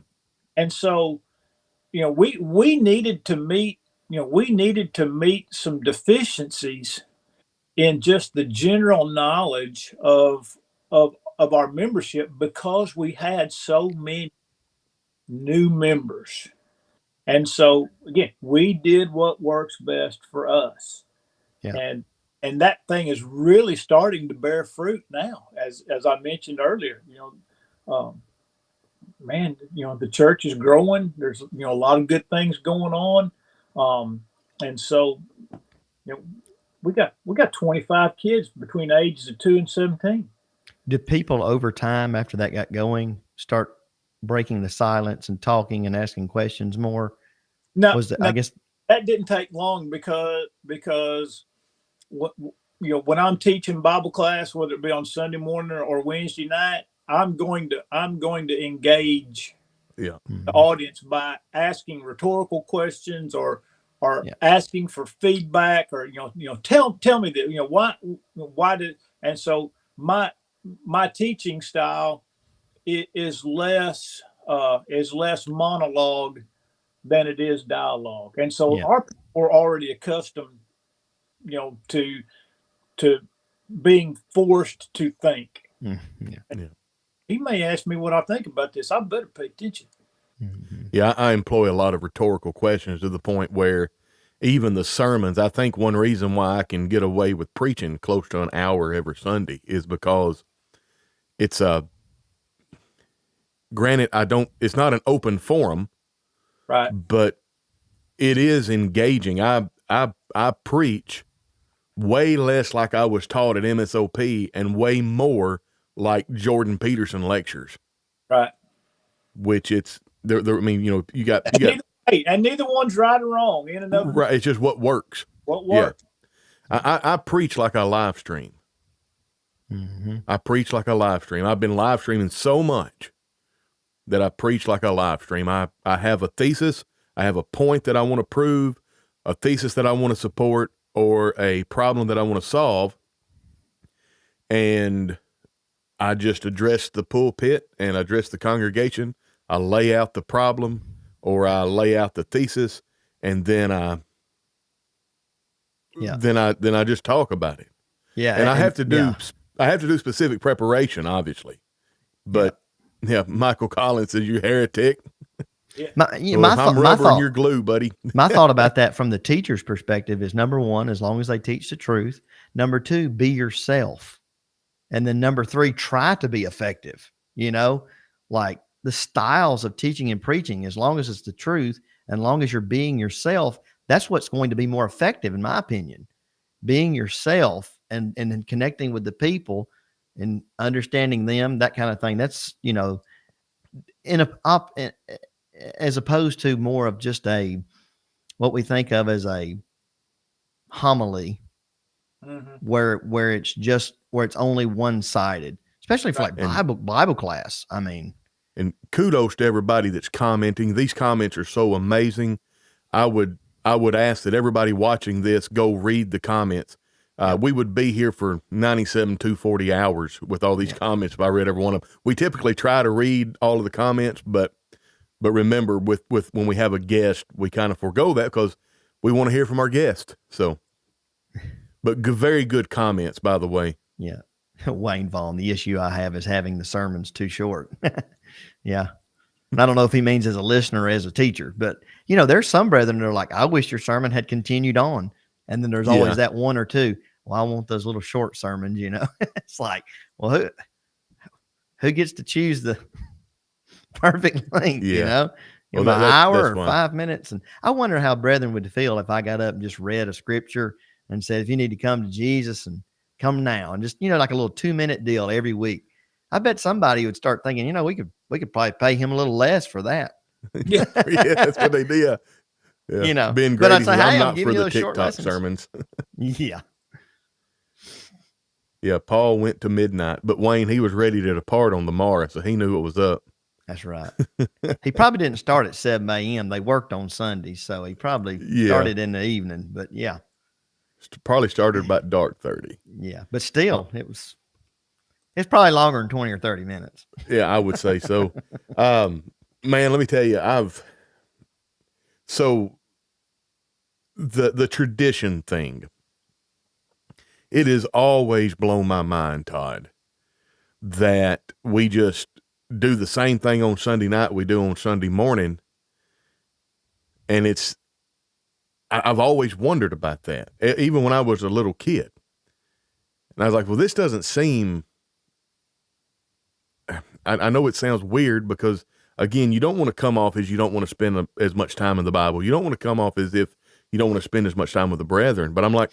Speaker 3: And so, we needed to meet. We needed to meet some deficiencies in just the general knowledge of our membership, because we had so many new members. And so again, we did what works best for us.
Speaker 2: Yeah.
Speaker 3: And that thing is really starting to bear fruit now, as I mentioned earlier. The church is growing. There's a lot of good things going on. And so we got 25 kids between the ages of 2 and 17.
Speaker 2: Did people over time, after that got going, start breaking the silence and talking and asking questions more?
Speaker 3: No,
Speaker 2: I guess
Speaker 3: that didn't take long, because when I'm teaching Bible class, whether it be on Sunday morning or Wednesday night, I'm going to engage the audience by asking rhetorical questions or asking for feedback, or tell me that why did. And so my teaching style is less monologue than it is dialogue. And so our people are already accustomed, to being forced to think. He may ask me what I think about this. I better pay attention.
Speaker 2: Mm-hmm.
Speaker 1: Yeah, I employ a lot of rhetorical questions to the point where even the sermons, I think one reason why I can get away with preaching close to an hour every Sunday is because it's granted, it's not an open forum,
Speaker 3: right?
Speaker 1: But it is engaging. I preach way less like I was taught at MSOP and way more like Jordan Peterson lectures.
Speaker 3: Right.
Speaker 1: Which it's there. I mean, you got.
Speaker 3: And neither one's right or wrong in and of
Speaker 1: right. It's just what works.
Speaker 3: What works.
Speaker 1: Yeah. I preach like I live stream.
Speaker 2: Mm-hmm.
Speaker 1: I preach like a live stream. I've been live streaming so much that I preach like a live stream. I have a thesis. I have a point that I want to prove, a thesis that I want to support, or a problem that I want to solve, and I just address the pulpit and address the congregation. I lay out the problem, or I lay out the thesis, and then I just talk about it.
Speaker 2: Yeah.
Speaker 1: And I have to do specific preparation, obviously. But yeah, Michael Collins says, "You heretic."
Speaker 3: Yeah.
Speaker 1: I'm rubber and you're glue, buddy.
Speaker 2: My thought about that from the teacher's perspective is, number one, as long as they teach the truth. Number two, be yourself. And then number three, try to be effective. Like the styles of teaching and preaching, as long as it's the truth and long as you're being yourself, that's what's going to be more effective, in my opinion. Being yourself and then connecting with the people and understanding them, that kind of thing. That's, as opposed to more of just what we think of as a homily, where it's only one-sided, especially for Bible class. I mean,
Speaker 1: and kudos to everybody that's commenting. These comments are so amazing. I would ask that everybody watching this go read the comments. We would be here for 97 to 40 hours with all these comments if I read every one of them. We typically try to read all of the comments, but remember, with when we have a guest, we kind of forego that because we want to hear from our guest. So, but very good comments, by the way.
Speaker 2: Yeah. Wayne Vaughn, the issue I have is having the sermons too short. Yeah. And I don't know if he means as a listener or as a teacher, but there's some brethren that are like, I wish your sermon had continued on. And then there's always that one or two. Well, I want those little short sermons, It's like, well, who gets to choose the perfect length,
Speaker 1: Well,
Speaker 2: an hour or 5 minutes? And I wonder how brethren would feel if I got up and just read a scripture and said, if you need to come to Jesus, and come now, and just, like a little 2-minute deal every week. I bet somebody would start thinking, we could probably pay him a little less for that.
Speaker 1: Yeah, that's what they do. Yeah. Ben Grady says, I'm not for the TikTok sermons.
Speaker 2: Yeah.
Speaker 1: Yeah, Paul went to midnight, but Wayne, he was ready to depart on the morrow, so he knew what was up.
Speaker 2: That's right. He probably didn't start at 7 a.m. They worked on Sundays, so he probably started in the evening. But yeah,
Speaker 1: probably started about dark 30.
Speaker 2: Yeah, but still, it's probably longer than 20 or 30 minutes.
Speaker 1: Yeah, I would say so. Man, let me tell you, the tradition thing, it has always blown my mind, Todd, that we just do the same thing on Sunday night we do on Sunday morning. And I've always wondered about that, even when I was a little kid. And I was like, well, this doesn't seem, I know it sounds weird because, again, you don't want to come off as you don't want to spend as much time in the Bible. You don't want to come off as if you don't want to spend as much time with the brethren. But I'm like,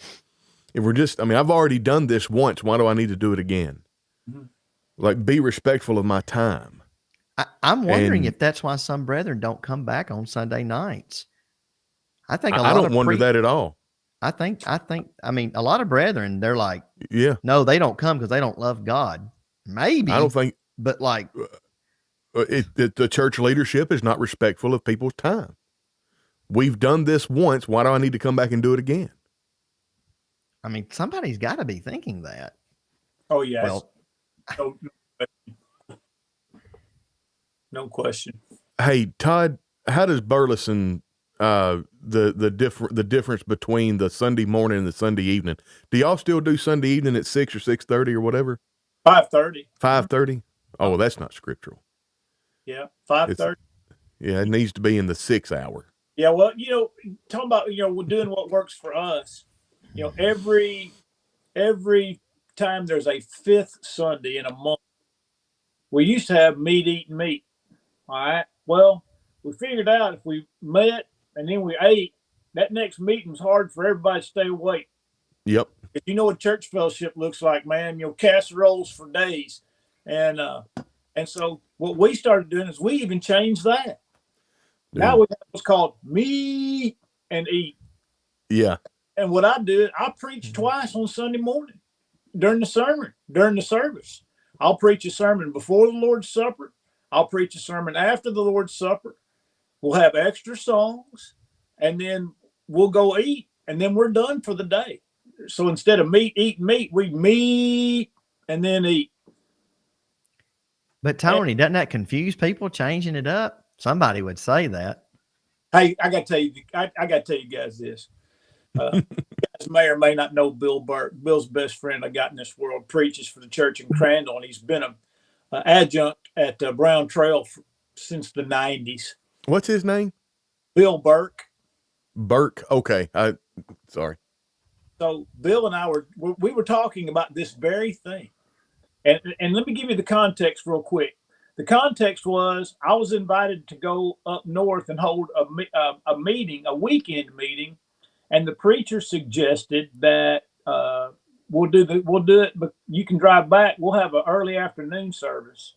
Speaker 1: I've already done this once. Why do I need to do it again? Mm-hmm. Like, be respectful of my time.
Speaker 2: I'm wondering if that's why some brethren don't come back on Sunday nights. I think
Speaker 1: I don't wonder that at all.
Speaker 2: I mean, a lot of brethren, they're like, no, they don't come because they don't love God. Maybe. I don't think. But like,
Speaker 1: the church leadership is not respectful of people's time. We've done this once. Why do I need to come back and do it again?
Speaker 2: I mean, somebody's got to be thinking that.
Speaker 3: Oh, yes.
Speaker 2: Well,
Speaker 3: no question.
Speaker 1: Hey, Todd, how does Burleson, the difference between the Sunday morning and the Sunday evening? Do y'all still do Sunday evening at 6 or 6:30 or whatever?
Speaker 3: 5:30.
Speaker 1: 5:30? Oh, well, that's not scriptural.
Speaker 3: Yeah, 5:30.
Speaker 1: Yeah, it needs to be in the 6 hour.
Speaker 3: Yeah, well, talking about, we're doing what works for us. Every time there's a fifth Sunday in a month, we used to have meat eating meat. All right. Well, we figured out if we met and then we ate, that next meeting's hard for everybody to stay awake.
Speaker 1: Yep.
Speaker 3: If you know what church fellowship looks like, man, casseroles for days. And so what we started doing is we even changed that. Yeah. Now we have what's called meet and eat.
Speaker 1: Yeah.
Speaker 3: And what I do, I preach twice on Sunday morning during the service. I'll preach a sermon before the Lord's Supper. I'll preach a sermon after the Lord's Supper. We'll have extra songs, and then we'll go eat. and then we're done for the day. So instead of eating meat, we meet and then eat.
Speaker 2: But Tony, doesn't that confuse people changing it up? Somebody would say that.
Speaker 3: Hey, I got to tell you guys this. You guys may or may not know Bill Burke. Bill's best friend I got in this world, preaches for the church in Crandall, and he's been an adjunct at Brown Trail since the 90s.
Speaker 1: What's his name?
Speaker 3: Bill Burke.
Speaker 1: Burke. Okay. Sorry.
Speaker 3: So Bill and I were talking about this very thing. And let me give you the context real quick. The context was I was invited to go up north and hold a meeting, a weekend meeting, and the preacher suggested that we'll do it, but you can drive back. We'll have an early afternoon service.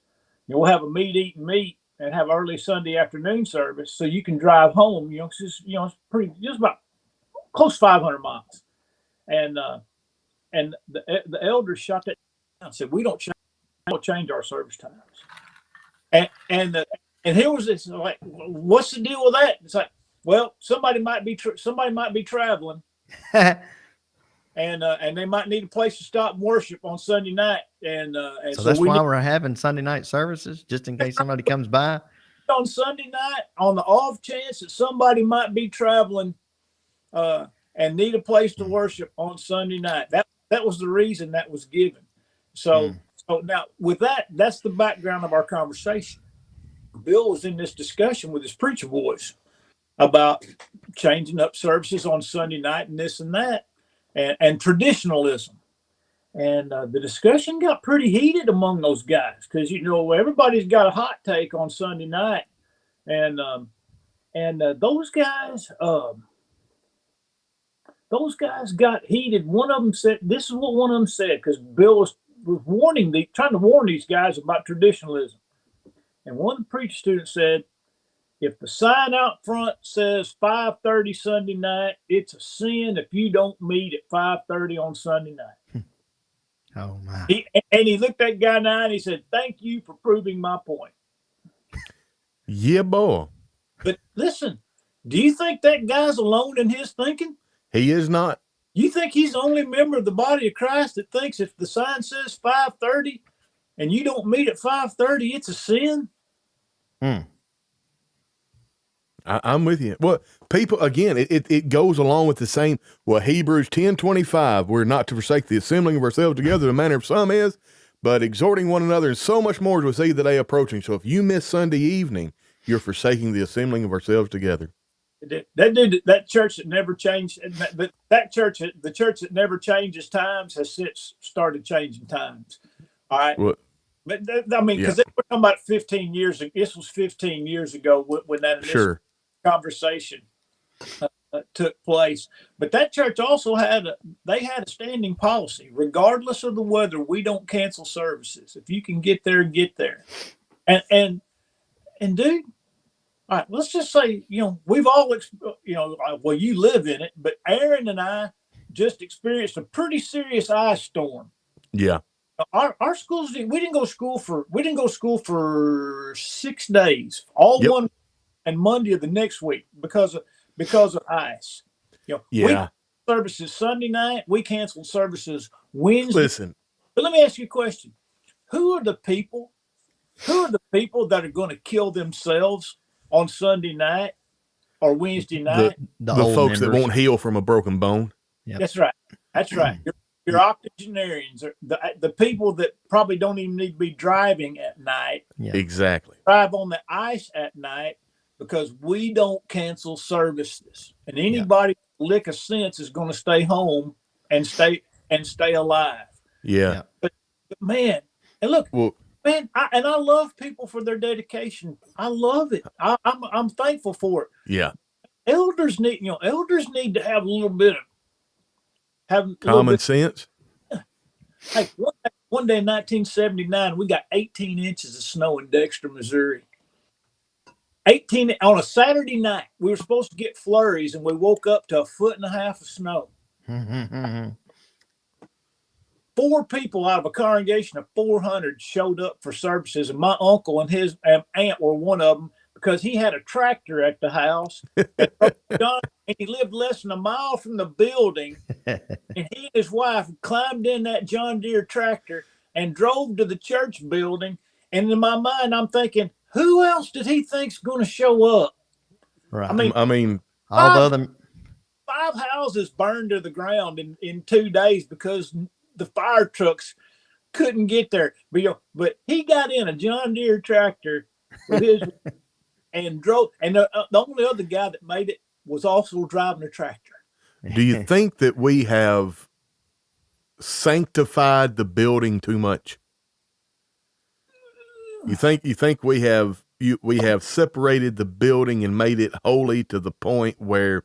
Speaker 3: We'll have a meet and have early Sunday afternoon service, so you can drive home. It's just about close to 500 miles, and the elders shot that down and said we don't change our service times, and here was this like, what's the deal with that? It's like, well, somebody might be traveling, and they might need a place to stop and worship on Sunday night, and
Speaker 2: so that's why we're having Sunday night services, just in case somebody comes by
Speaker 3: on Sunday night, on the off chance that somebody might be traveling and need a place to worship on Sunday night. That was the reason that was given. So now with that's the background of our conversation. Bill was in this discussion with his preacher boys about changing up services on Sunday night and this and that, and traditionalism. And the discussion got pretty heated among those guys because, everybody's got a hot take on Sunday night. And those guys got heated. One of them said, this is what one of them said, because Bill was trying to warn these guys about traditionalism. And one of the preacher students said, if the sign out front says 5:30 Sunday night, it's a sin if you don't meet at 5:30 on Sunday night.
Speaker 2: Oh my!
Speaker 3: He looked that guy in the eye and he said, "Thank you for proving my point."
Speaker 1: Yeah, boy.
Speaker 3: But listen, do you think that guy's alone in his thinking?
Speaker 1: He is not.
Speaker 3: You think he's the only member of the body of Christ that thinks if the sign says 5:30 and you don't meet at 5:30, it's a sin?
Speaker 1: I'm with you. Well, people, again, it goes along with the same. Well, Hebrews 10:25, we're not to forsake the assembling of ourselves together, the manner of some is, but exhorting one another, and so much more as we see the day approaching. So if you miss Sunday evening, you're forsaking the assembling of ourselves together.
Speaker 3: That church that never changed, the church that never changes times has since started changing times. All right.
Speaker 1: Well,
Speaker 3: but because we're talking about 15 years ago. This was 15 years ago when that initial conversation took place. But that church also had a standing policy, regardless of the weather. We don't cancel services. If you can get there, get there. And dude, all right, let's just say, we've all, well, you live in it, but Aaron and I just experienced a pretty serious ice storm.
Speaker 1: Yeah.
Speaker 3: Our schools, we didn't go to school for 6 days, one and Monday of the next week because of ice. We services Sunday night, we canceled services Wednesday.
Speaker 1: Listen,
Speaker 3: but let me ask you a question: Who are the people that are going to kill themselves on Sunday night or Wednesday night?
Speaker 1: The folks that won't heal from a broken bone.
Speaker 3: Yep. That's right. That's right. Your octogenarians, are the people that probably don't even need to be driving at night.
Speaker 1: Yeah. Exactly.
Speaker 3: Drive on the ice at night because we don't cancel services. And anybody with a lick of sense is going to stay home and stay alive.
Speaker 1: Yeah.
Speaker 3: But man, and look, man, I love people for their dedication. I love it. I'm thankful for it.
Speaker 1: Yeah.
Speaker 3: Elders need to have a little bit of
Speaker 1: common sense.
Speaker 3: Hey, one day in 1979, we got 18 inches of snow in Dexter, Missouri. 18 on a Saturday night. We were supposed to get flurries, and we woke up to 1.5 feet of snow. 4 people out of a congregation of 400 showed up for services, and my uncle and his aunt were one of them because he had a tractor at the house, and he lived less than a mile from the building. And he and his wife climbed in that John Deere tractor and drove to the church building. And in my mind, I'm thinking, who else did he think's going to show up?
Speaker 2: Right.
Speaker 1: I mean,
Speaker 2: although the
Speaker 3: 5 houses burned to the ground in 2 days because the fire trucks couldn't get there. But he got in a John Deere tractor with his and drove. And the only other guy that made it was also driving a tractor.
Speaker 1: do you think that we have sanctified the building too much? You think we have separated the building and made it holy to the point where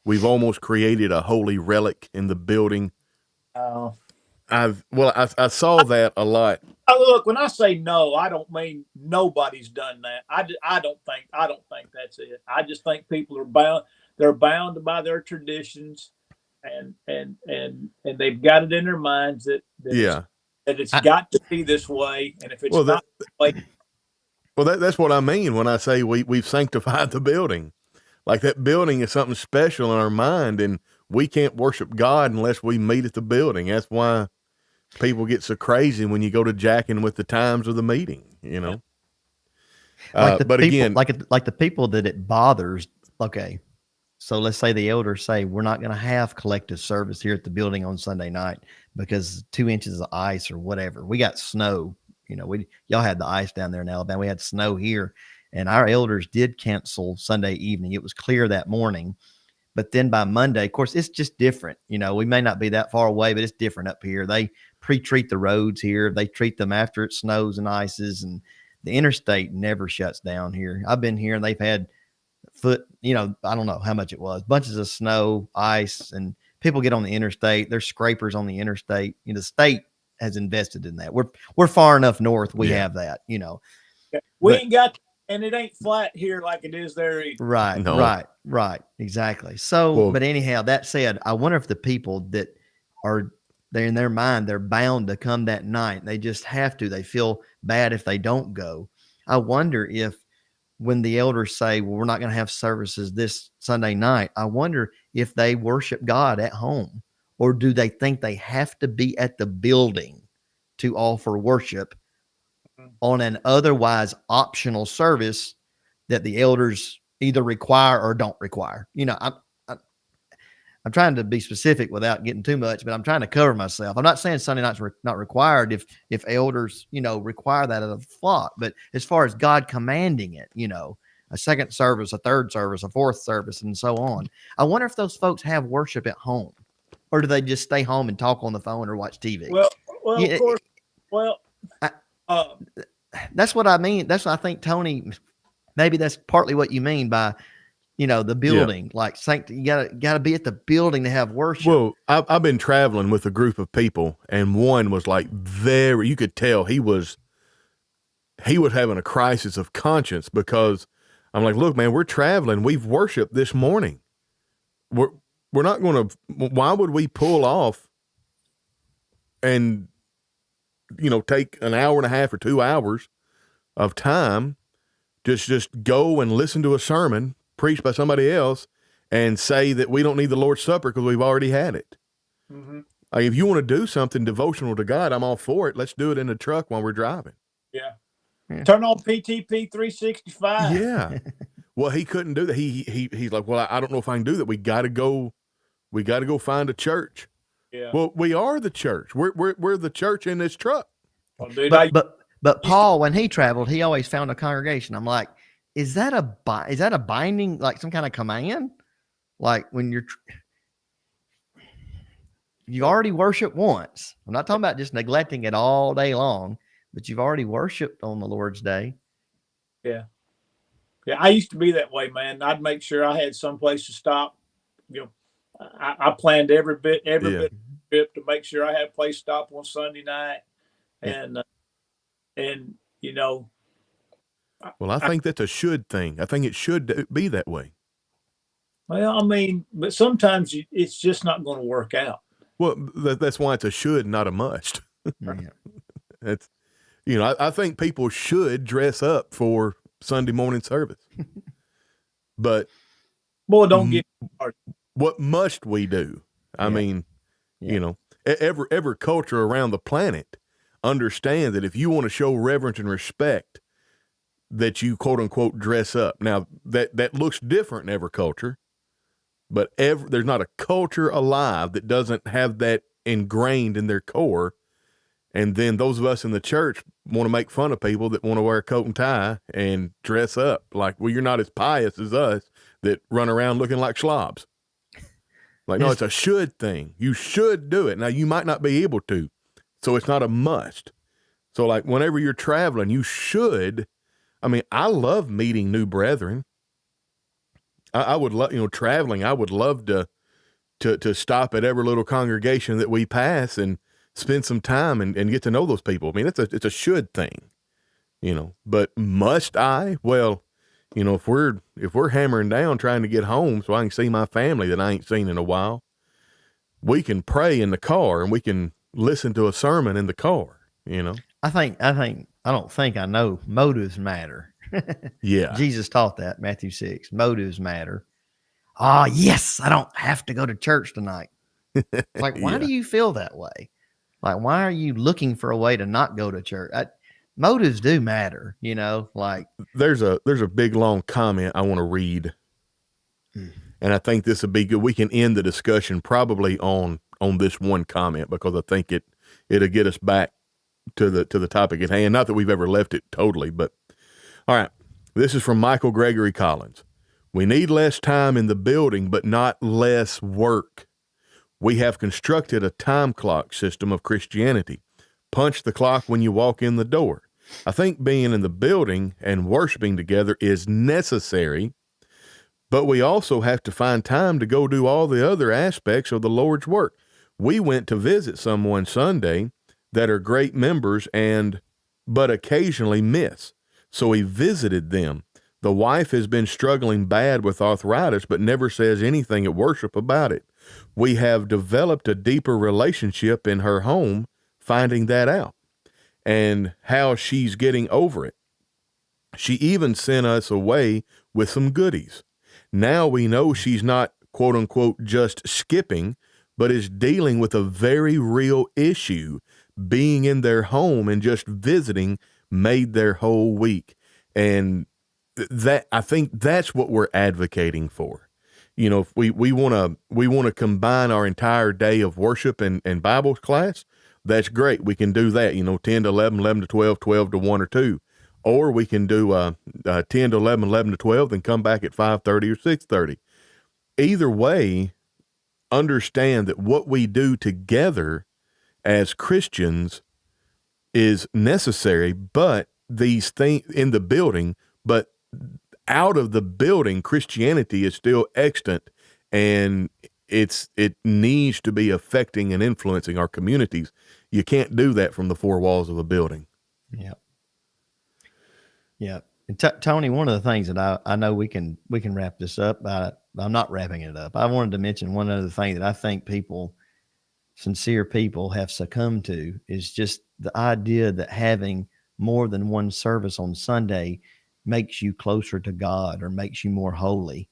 Speaker 1: we've almost created a holy relic in the building? I saw that a lot.
Speaker 3: Look, when I say no, I don't mean nobody's done that. I don't think that's it. I just think people are bound. They're bound by their traditions, and they've got it in their minds that it's got to be this way. And if it's not this way,
Speaker 1: that's what I mean when I say we've sanctified the building. Like that building is something special in our mind, and we can't worship God unless we meet at the building. That's why people get so crazy when you go to jacking with the times of the meeting, you know.
Speaker 2: Like
Speaker 1: but
Speaker 2: people,
Speaker 1: again,
Speaker 2: like the people that it bothers. Okay, so let's say the elders say we're not going to have collective service here at the building on Sunday night because 2 inches of ice or whatever. We got snow. You know, y'all had the ice down there in Alabama. We had snow here, and our elders did cancel Sunday evening. It was clear that morning. But then by Monday, of course, it's just different. You know, we may not be that far away, but it's different up here. They pre-treat the roads here. They treat them after it snows and ices, and the interstate never shuts down here. I've been here and they've had I don't know how much it was, bunches of snow, ice, and people get on the interstate. There's scrapers on the interstate. You know, the state has invested in that. We're far enough north. We have that, you know.
Speaker 3: Ain't got, and it ain't flat here like it is there either.
Speaker 2: Right,
Speaker 1: no.
Speaker 2: right, exactly. So, but anyhow, that said, I wonder if the people that are there in their mind, they're bound to come that night. They just have to. They feel bad if they don't go. I wonder if when the elders say, well, we're not going to have services this Sunday night, I wonder if they worship God at home, or do they think they have to be at the building to offer worship on an otherwise optional service that the elders either require or don't require? You know, I'm trying to be specific without getting too much, but I'm trying to cover myself. I'm not saying Sunday night's not required if elders, you know, require that of the flock, but as far as God commanding it, you know, a second service, a third service, a fourth service, and so on. I wonder if those folks have worship at home, or do they just stay home and talk on the phone or watch TV?
Speaker 3: Well, of course. Well,
Speaker 2: that's what I mean. That's what I think, Tony. Maybe that's partly what you mean by, you know, the building. Like, you gotta be at the building to have worship.
Speaker 1: Well, I've been traveling with a group of people, and one was like you could tell he was having a crisis of conscience, because I'm like, look, man, we're traveling. We've worshiped this morning. We're not going to. Why would we pull off and, you know, take an hour and a half or 2 hours of time, just go and listen to a sermon preached by somebody else and say that we don't need the Lord's Supper because we've already had it?
Speaker 3: Mm-hmm.
Speaker 1: Like, if you want to do something devotional to God, I'm all for it. Let's do it in the truck while we're driving.
Speaker 3: Yeah. Turn on PTP 365.
Speaker 1: Yeah. Well, he couldn't do that. He's like, well, I don't know if I can do that. We got to go find a church.
Speaker 3: Yeah.
Speaker 1: Well, we are the church. We're the church in this truck.
Speaker 3: Well, dude,
Speaker 2: but Paul, when he traveled, he always found a congregation. I'm like, is that a binding, like some kind of command? Like when you already worship once. I'm not talking about just neglecting it all day long, but you've already worshiped on the Lord's day.
Speaker 3: Yeah. Yeah. I used to be that way, man. I'd make sure I had some place to stop. You know, I planned every bit of the trip to make sure I had a place to stop on Sunday night. And you know.
Speaker 1: Well, I think that's a should thing. I think it should be that way.
Speaker 3: Well, I mean, but sometimes it's just not going to work out.
Speaker 1: Well, that's why it's a should, not a must.
Speaker 2: Yeah.
Speaker 1: It's, you know, I think people should dress up for Sunday morning service. But
Speaker 3: Boy, don't get
Speaker 1: what must we do? I mean, you know, every culture around the planet understand that if you want to show reverence and respect, that you quote unquote dress up. Now that looks different in every culture, but there's not a culture alive that doesn't have that ingrained in their core. And then those of us in the church want to make fun of people that want to wear a coat and tie and dress up like, well, you're not as pious as us that run around looking like slobs. Like, no, it's a should thing. You should do it. Now, you might not be able to, so it's not a must. So, like, whenever you're traveling, you should. I mean, I love meeting new brethren. I would love, traveling. I would love to stop at every little congregation that we pass and spend some time and get to know those people. I mean, it's a should thing, but must I? Well, if we're hammering down trying to get home so I can see my family that I ain't seen in a while, we can pray in the car and we can listen to a sermon in the car,
Speaker 2: I know motives matter.
Speaker 1: Yeah.
Speaker 2: Jesus taught that, Matthew 6, motives matter. Oh, yes, I don't have to go to church tonight. It's like, why do you feel that way? Like, why are you looking for a way to not go to church? Motives do matter, like.
Speaker 1: There's a big, long comment I want to read. And I think this would be good. We can end the discussion probably on this one comment, because I think it'll get us back to the topic at hand. Not that we've ever left it totally, but all right. This is from Michael Gregory Collins. We need less time in the building, but not less work. We have constructed a time clock system of Christianity. Punch the clock when you walk in the door. I think being in the building and worshiping together is necessary, but we also have to find time to go do all the other aspects of the Lord's work. We went to visit someone Sunday that are great members but occasionally miss. So we visited them. The wife has been struggling bad with arthritis, but never says anything at worship about it. We have developed a deeper relationship in her home, finding that out, and how she's getting over it. She even sent us away with some goodies. Now we know she's not, quote unquote, just skipping, but is dealing with a very real issue. Being in their home and just visiting made their whole week. And I think that's what we're advocating for. If we want to combine our entire day of worship and Bible class, that's great. We can do that, 10 to 11, 11 to 12, 12 to 1 or 2. Or we can do 10 to 11, 11 to 12, then come back at 5:30 or 6:30. Either way, understand that what we do together as Christians is necessary, but these things in the building, but out of the building, Christianity is still extant, and it needs to be affecting and influencing our communities. You can't do that from the four walls of a building.
Speaker 2: Yep. Yeah. And Tony, one of the things that I know we can wrap this up, but I'm not wrapping it up. I wanted to mention one other thing that I think sincere people have succumbed to is just the idea that having more than one service on Sunday makes you closer to God or makes you more holy.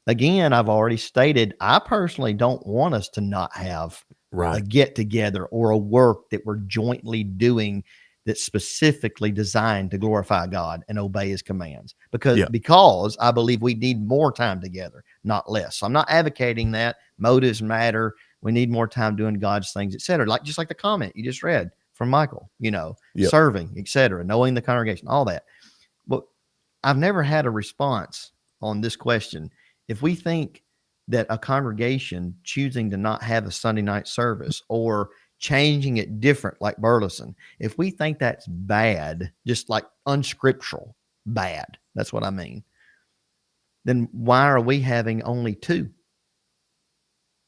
Speaker 2: Again, I've already stated, I personally don't want us to not have a get together or a work that we're jointly doing that's specifically designed to glorify God and obey his commands, because I believe we need more time together, not less. So I'm not advocating that. Motives matter. We need more time doing God's things, et cetera. Just like the comment you just read from Michael, serving, et cetera, knowing the congregation, all that. But I've never had a response on this question. If we think that a congregation choosing to not have a Sunday night service or changing it different, like Burleson, if we think that's bad, just like unscriptural bad, that's what I mean, then why are we having only 2?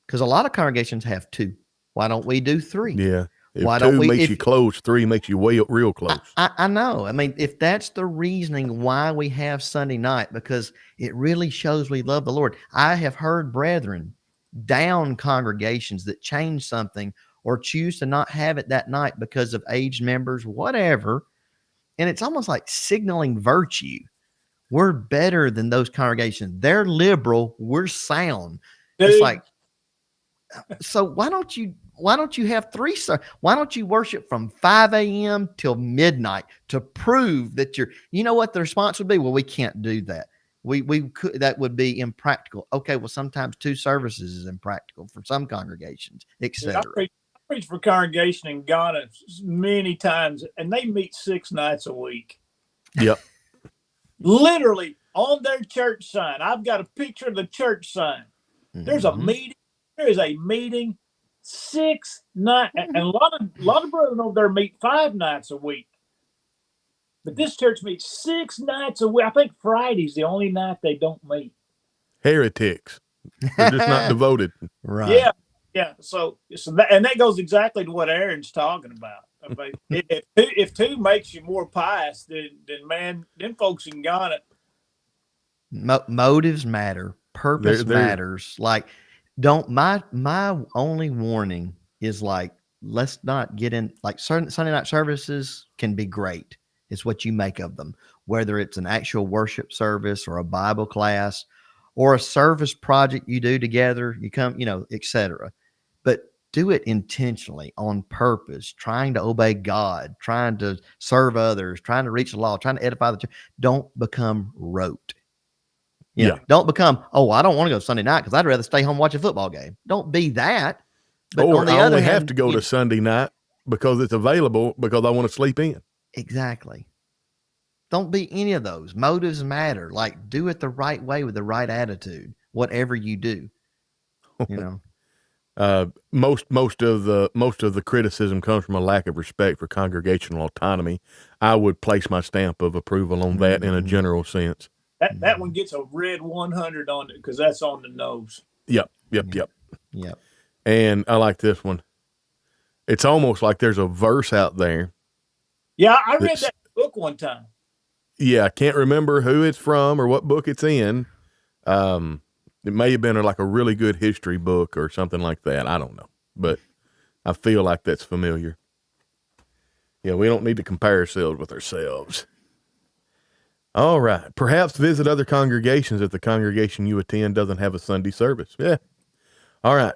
Speaker 2: Because a lot of congregations have 2. Why don't we do 3?
Speaker 1: Yeah. If 2 makes you close, 3 makes you real close.
Speaker 2: I know. I mean, if that's the reasoning why we have Sunday night, because it really shows we love the Lord. I have heard brethren down congregations that change something or choose to not have it that night because of aged members, whatever. And it's almost like signaling virtue. We're better than those congregations. They're liberal. We're sound.
Speaker 3: Dude,
Speaker 2: It's like, so why don't you have three? Why don't you worship from 5 a.m. till midnight to prove that you know what the response would be? Well, we can't do that. We could, that would be impractical. Okay. Well, sometimes 2 services is impractical for some congregations, etc.
Speaker 3: I preach for congregation in Ghana many times, and they meet 6 nights a week.
Speaker 1: Yep.
Speaker 3: Literally on their church sign. I've got a picture of the church sign. There's a meeting. There is a meeting 6 nights, and a lot of brothers over there meet 5 nights a week. But this church meets 6 nights a week. I think Friday's the only night they don't meet.
Speaker 1: Heretics. They're just not devoted.
Speaker 2: Right.
Speaker 3: Yeah. So that goes exactly to what Aaron's talking about. I mean, if 2 makes you more pious, then man, them folks in Ghana.
Speaker 2: Motives matter. Purpose matters. Like, my only warning is, like, let's not get in, like, certain Sunday night services can be great. It's what you make of them, whether it's an actual worship service or a Bible class or a service project you do together, you come, etc. But do it intentionally, on purpose, trying to obey God, trying to serve others, trying to reach the law, trying to edify the church. Don't become rote. Don't become, I don't want to go Sunday night because I'd rather stay home and watch a football game. Don't be that. But
Speaker 1: or
Speaker 2: on the
Speaker 1: I
Speaker 2: other
Speaker 1: only
Speaker 2: hand,
Speaker 1: have to go to Sunday night because it's available because I want to sleep in.
Speaker 2: Exactly. Don't be any of those. Motives matter. Like, do it the right way with the right attitude, whatever you do.
Speaker 1: Most of the criticism comes from a lack of respect for congregational autonomy. I would place my stamp of approval on that in a general sense.
Speaker 3: That one gets a red 100 on it because that's on the nose.
Speaker 1: Yep. And I like this one. It's almost like there's a verse out there.
Speaker 3: Yeah, I read that book one time.
Speaker 1: Yeah, I can't remember who it's from or what book it's in. It may have been like a really good history book or something like that. I don't know, but I feel like that's familiar. Yeah, we don't need to compare ourselves with ourselves. All right. Perhaps visit other congregations if the congregation you attend doesn't have a Sunday service. Yeah. All right.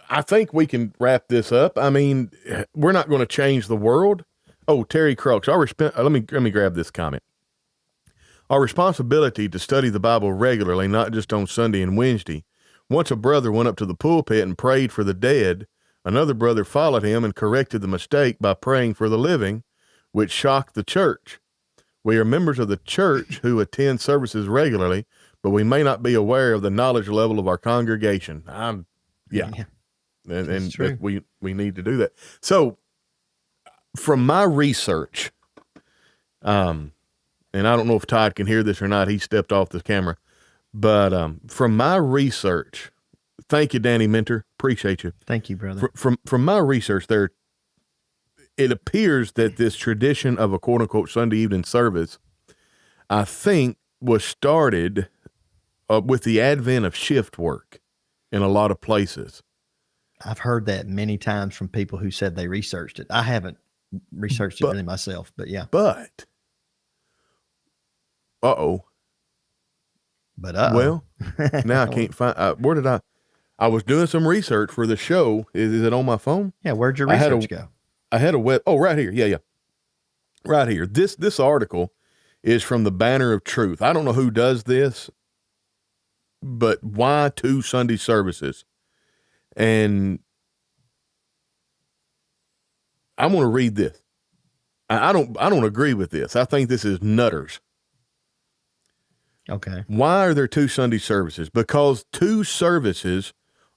Speaker 1: I think we can wrap this up. I mean, we're not going to change the world. Oh, Terry Crooks. Let me grab this comment. Our responsibility to study the Bible regularly, not just on Sunday and Wednesday. Once a brother went up to the pulpit and prayed for the dead. Another brother followed him and corrected the mistake by praying for the living, which shocked the church. We are members of the church who attend services regularly, but we may not be aware of the knowledge level of our congregation. Yeah. And we need to do that. So from my research, and I don't know if Todd can hear this or not. He stepped off the camera, but from my research, thank you, Danny Mentor. Appreciate you.
Speaker 2: Thank you, brother.
Speaker 1: From my research, it appears that this tradition of a quote unquote Sunday evening service, I think, was started with the advent of shift work in a lot of places.
Speaker 2: I've heard that many times from people who said they researched it. I haven't researched it really myself, but yeah.
Speaker 1: But, well, now I can't find, where did I was doing some research for the show. Is it on my phone?
Speaker 2: Yeah. Where'd your research go?
Speaker 1: I had a right here. Yeah. Right here. This article is from the Banner of Truth. I don't know who does this, but why 2 Sunday services? And I'm going to read this. I don't agree with this. I think this is nutters.
Speaker 2: Okay.
Speaker 1: Why are there 2 Sunday services? Because 2 services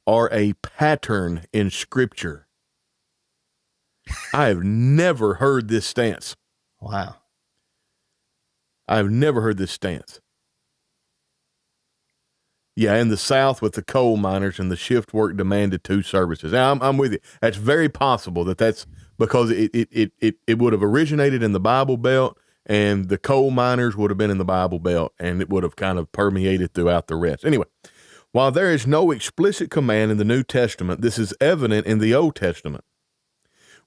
Speaker 1: are a pattern in Scripture. I have never heard this stance.
Speaker 2: Wow.
Speaker 1: I've never heard this stance. Yeah, in the South with the coal miners and the shift work demanded 2 services. Now, I'm with you. That's very possible that's because it would have originated in the Bible Belt, and the coal miners would have been in the Bible Belt, and it would have kind of permeated throughout the rest. Anyway, while there is no explicit command in the New Testament, this is evident in the Old Testament.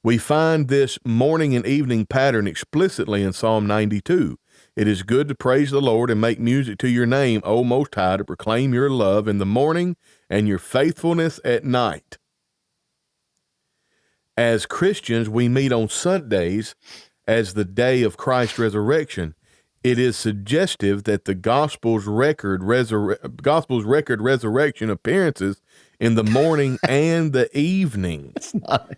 Speaker 1: We find this morning and evening pattern explicitly in Psalm 92. It is good to praise the Lord and make music to your name, O Most High, to proclaim your love in the morning and your faithfulness at night. As Christians, we meet on Sundays as the day of Christ's resurrection. It is suggestive that the Gospel's record resurrection appearances in the morning and the evening.
Speaker 2: It's not.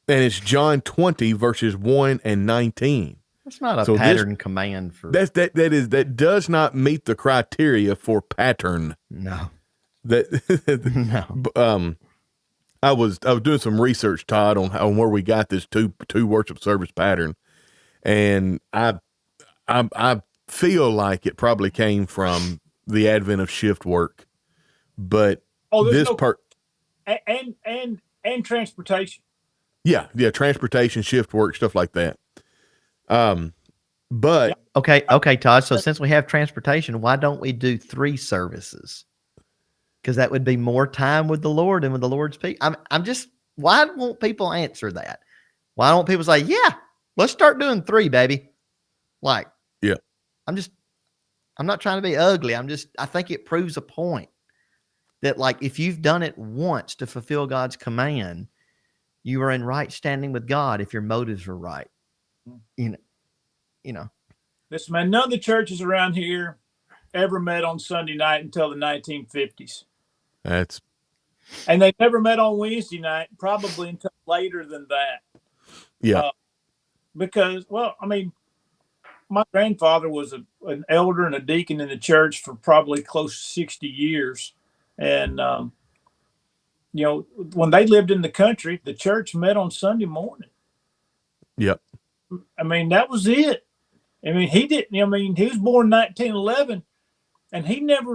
Speaker 1: And it's John 20 verses 1 and 19.
Speaker 2: It's not a pattern command for
Speaker 1: that does not meet the criteria for pattern.
Speaker 2: No.
Speaker 1: No. I was doing some research, Todd, on where we got this two worship service pattern, and I feel like it probably came from the advent of shift work, but
Speaker 3: and transportation.
Speaker 1: Yeah, transportation, shift work, stuff like that. But
Speaker 2: okay, Todd. So since we have transportation, why don't we do 3 services? Because that would be more time with the Lord and with the Lord's people. I'm just, why won't people answer that? Why don't people say, yeah, let's start doing 3, baby? Like,
Speaker 1: yeah,
Speaker 2: I'm not trying to be ugly. I think it proves a point that, like, if you've done it once to fulfill God's command, you are in right standing with God if your motives are right. You know.
Speaker 3: Listen, man, none of the churches around here ever met on Sunday night until the 1950s. And they never met on Wednesday night, probably until later than that.
Speaker 1: Yeah.
Speaker 3: Because, well, I mean, my grandfather was an elder and a deacon in the church for probably close to 60 years. And, when they lived in the country, the church met on Sunday morning.
Speaker 1: Yep.
Speaker 3: I mean, that was it. I mean, he was born in 1911. And he never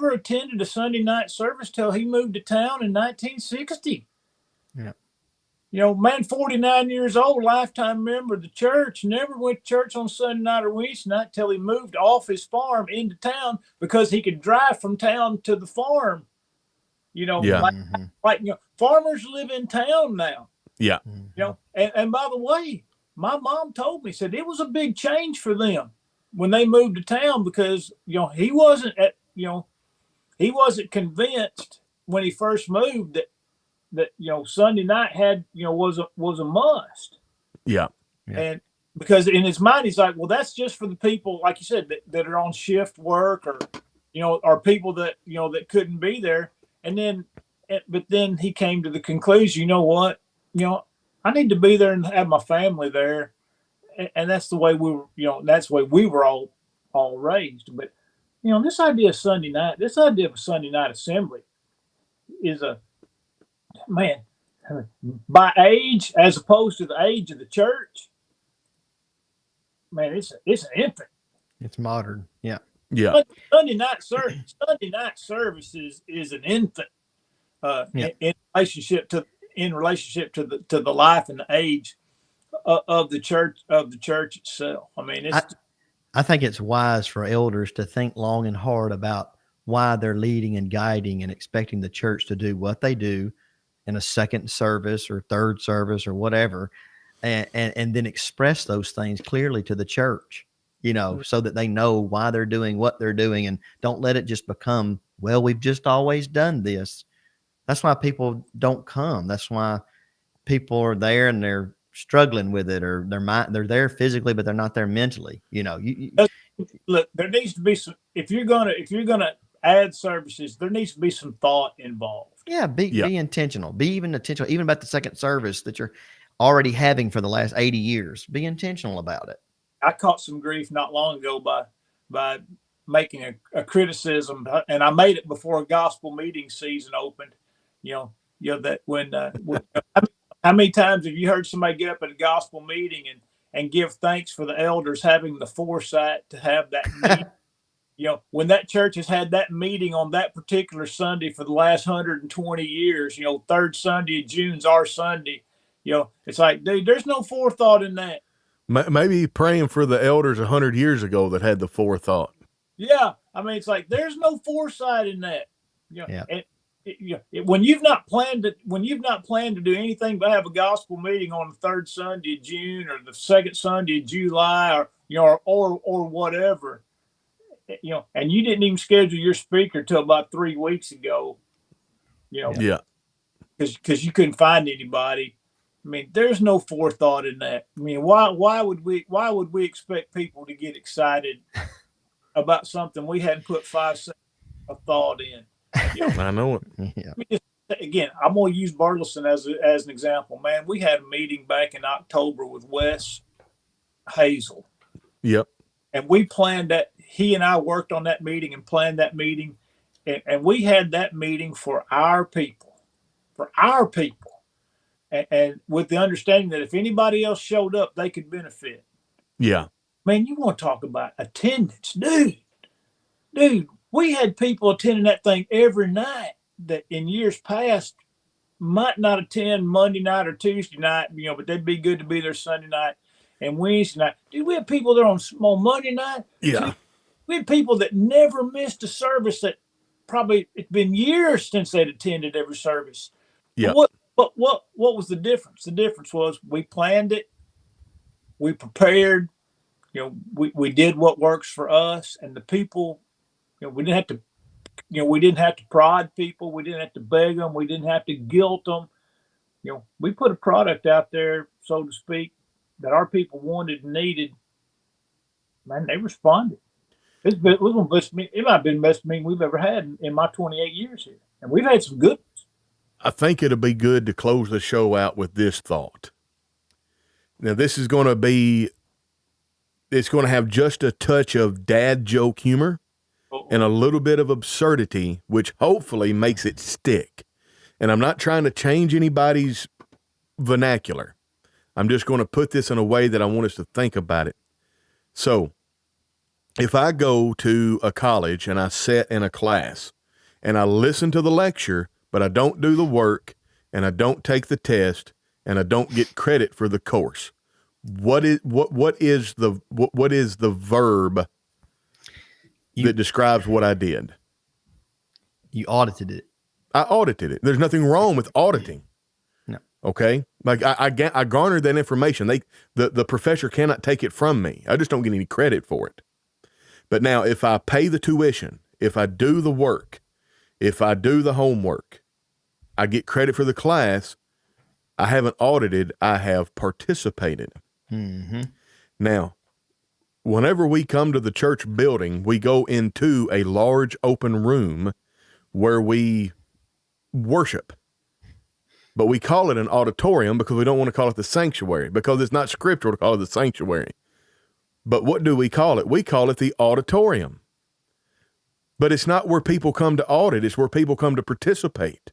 Speaker 3: attended a Sunday night service till he moved to town in 1960.
Speaker 2: Yeah.
Speaker 3: Man, 49 years old, lifetime member of the church, never went to church on Sunday night or Wednesday night till he moved off his farm into town because he could drive from town to the farm. Farmers live in town now.
Speaker 1: Yeah.
Speaker 3: And by the way, my mom told me, said it was a big change for them when they moved to town because, he wasn't convinced when he first moved that Sunday night was a must.
Speaker 1: Yeah.
Speaker 3: And because in his mind, he's like, well, that's just for the people, like you said, that are on shift work or people that, that couldn't be there. But then he came to the conclusion, you know what, I need to be there and have my family there. And that's the way we were all raised. But, this idea of Sunday night, this idea of a Sunday night assembly is by age, as opposed to the age of the church, man, it's an infant.
Speaker 2: It's modern. Yeah.
Speaker 1: Yeah.
Speaker 3: Sunday night service is an infant in relationship to the life and the age of the church itself. I mean,
Speaker 2: I think it's wise for elders to think long and hard about why they're leading and guiding and expecting the church to do what they do in a second service or third service or whatever, and then express those things clearly to the church, so that they know why they're doing what they're doing, and don't let it just become, well, we've just always done this. That's why people don't come. That's why people are there and they're struggling with it, or they're there physically, but they're not there mentally.
Speaker 3: Look, there needs to be some, if you're gonna add services, there needs to be some thought involved.
Speaker 2: Yeah. Be intentional, be even intentional, even about the second service that you're already having for the last 80 years, be intentional about it.
Speaker 3: I caught some grief not long ago by making a criticism, and I made it before a gospel meeting season opened. That when how many times have you heard somebody get up at a gospel meeting and give thanks for the elders having the foresight to have that meeting? When that church has had that meeting on that particular Sunday for the last 120 years, third Sunday of June's our Sunday. It's like, dude, there's no forethought in that.
Speaker 1: Maybe praying for the elders 100 years ago that had the forethought.
Speaker 3: Yeah. I mean, it's like, there's no foresight in that.
Speaker 2: Yeah.
Speaker 3: When you've not planned to do anything but have a gospel meeting on the third Sunday of June or the second Sunday of July or whatever, and you didn't even schedule your speaker till about 3 weeks ago,
Speaker 1: Yeah.
Speaker 3: because you couldn't find anybody. I mean, there's no forethought in that. I mean, why would we expect people to get excited about something we hadn't put 5 seconds of thought in?
Speaker 1: I know it.
Speaker 2: Yeah.
Speaker 3: Again, I'm going to use Burleson as an example. Man, we had a meeting back in October with Wes Hazel.
Speaker 1: Yep.
Speaker 3: And we planned that. He and I worked on that meeting and planned that meeting. And we had that meeting for our people. And with the understanding that if anybody else showed up, they could benefit.
Speaker 1: Yeah.
Speaker 3: Man, you want to talk about attendance, dude, we had people attending that thing every night that in years past might not attend Monday night or Tuesday night, but they'd be good to be there Sunday night and Wednesday night. Dude, we had people there on Monday night.
Speaker 1: Yeah.
Speaker 3: We had people that never missed a service, that probably it's been years since they'd attended every service.
Speaker 1: Yeah.
Speaker 3: What was the difference? The difference was we planned it, we prepared, we did what works for us, and the people, we didn't have to prod people, we didn't have to beg them, we didn't have to guilt them. We put a product out there, so to speak, that our people wanted and needed. Man, they responded. It might have been the best meeting we've ever had in my 28 years here, and we've had some good ones.
Speaker 1: I think it'll be good to close the show out with this thought. Now, this is going to it's going to have just a touch of dad joke humor and a little bit of absurdity, which hopefully makes it stick. And I'm not trying to change anybody's vernacular. I'm just going to put this in a way that I want us to think about it. So if I go to a college and I sit in a class and I listen to the lecture, but I don't do the work and I don't take the test and I don't get credit for the course, what is the verb that describes what I did?
Speaker 2: You audited it.
Speaker 1: I audited it. There's nothing wrong with auditing.
Speaker 2: No.
Speaker 1: Okay. Like I garnered that information. The professor cannot take it from me. I just don't get any credit for it. But now if I pay the tuition, if I do the work, if I do the homework, I get credit for the class. I haven't audited. I have participated.
Speaker 2: Mm-hmm.
Speaker 1: Now, whenever we come to the church building, we go into a large open room where we worship. But we call it an auditorium because we don't want to call it the sanctuary, because it's not scriptural to call it the sanctuary. But what do we call it? We call it the auditorium. But it's not where people come to audit. It's where people come to participate.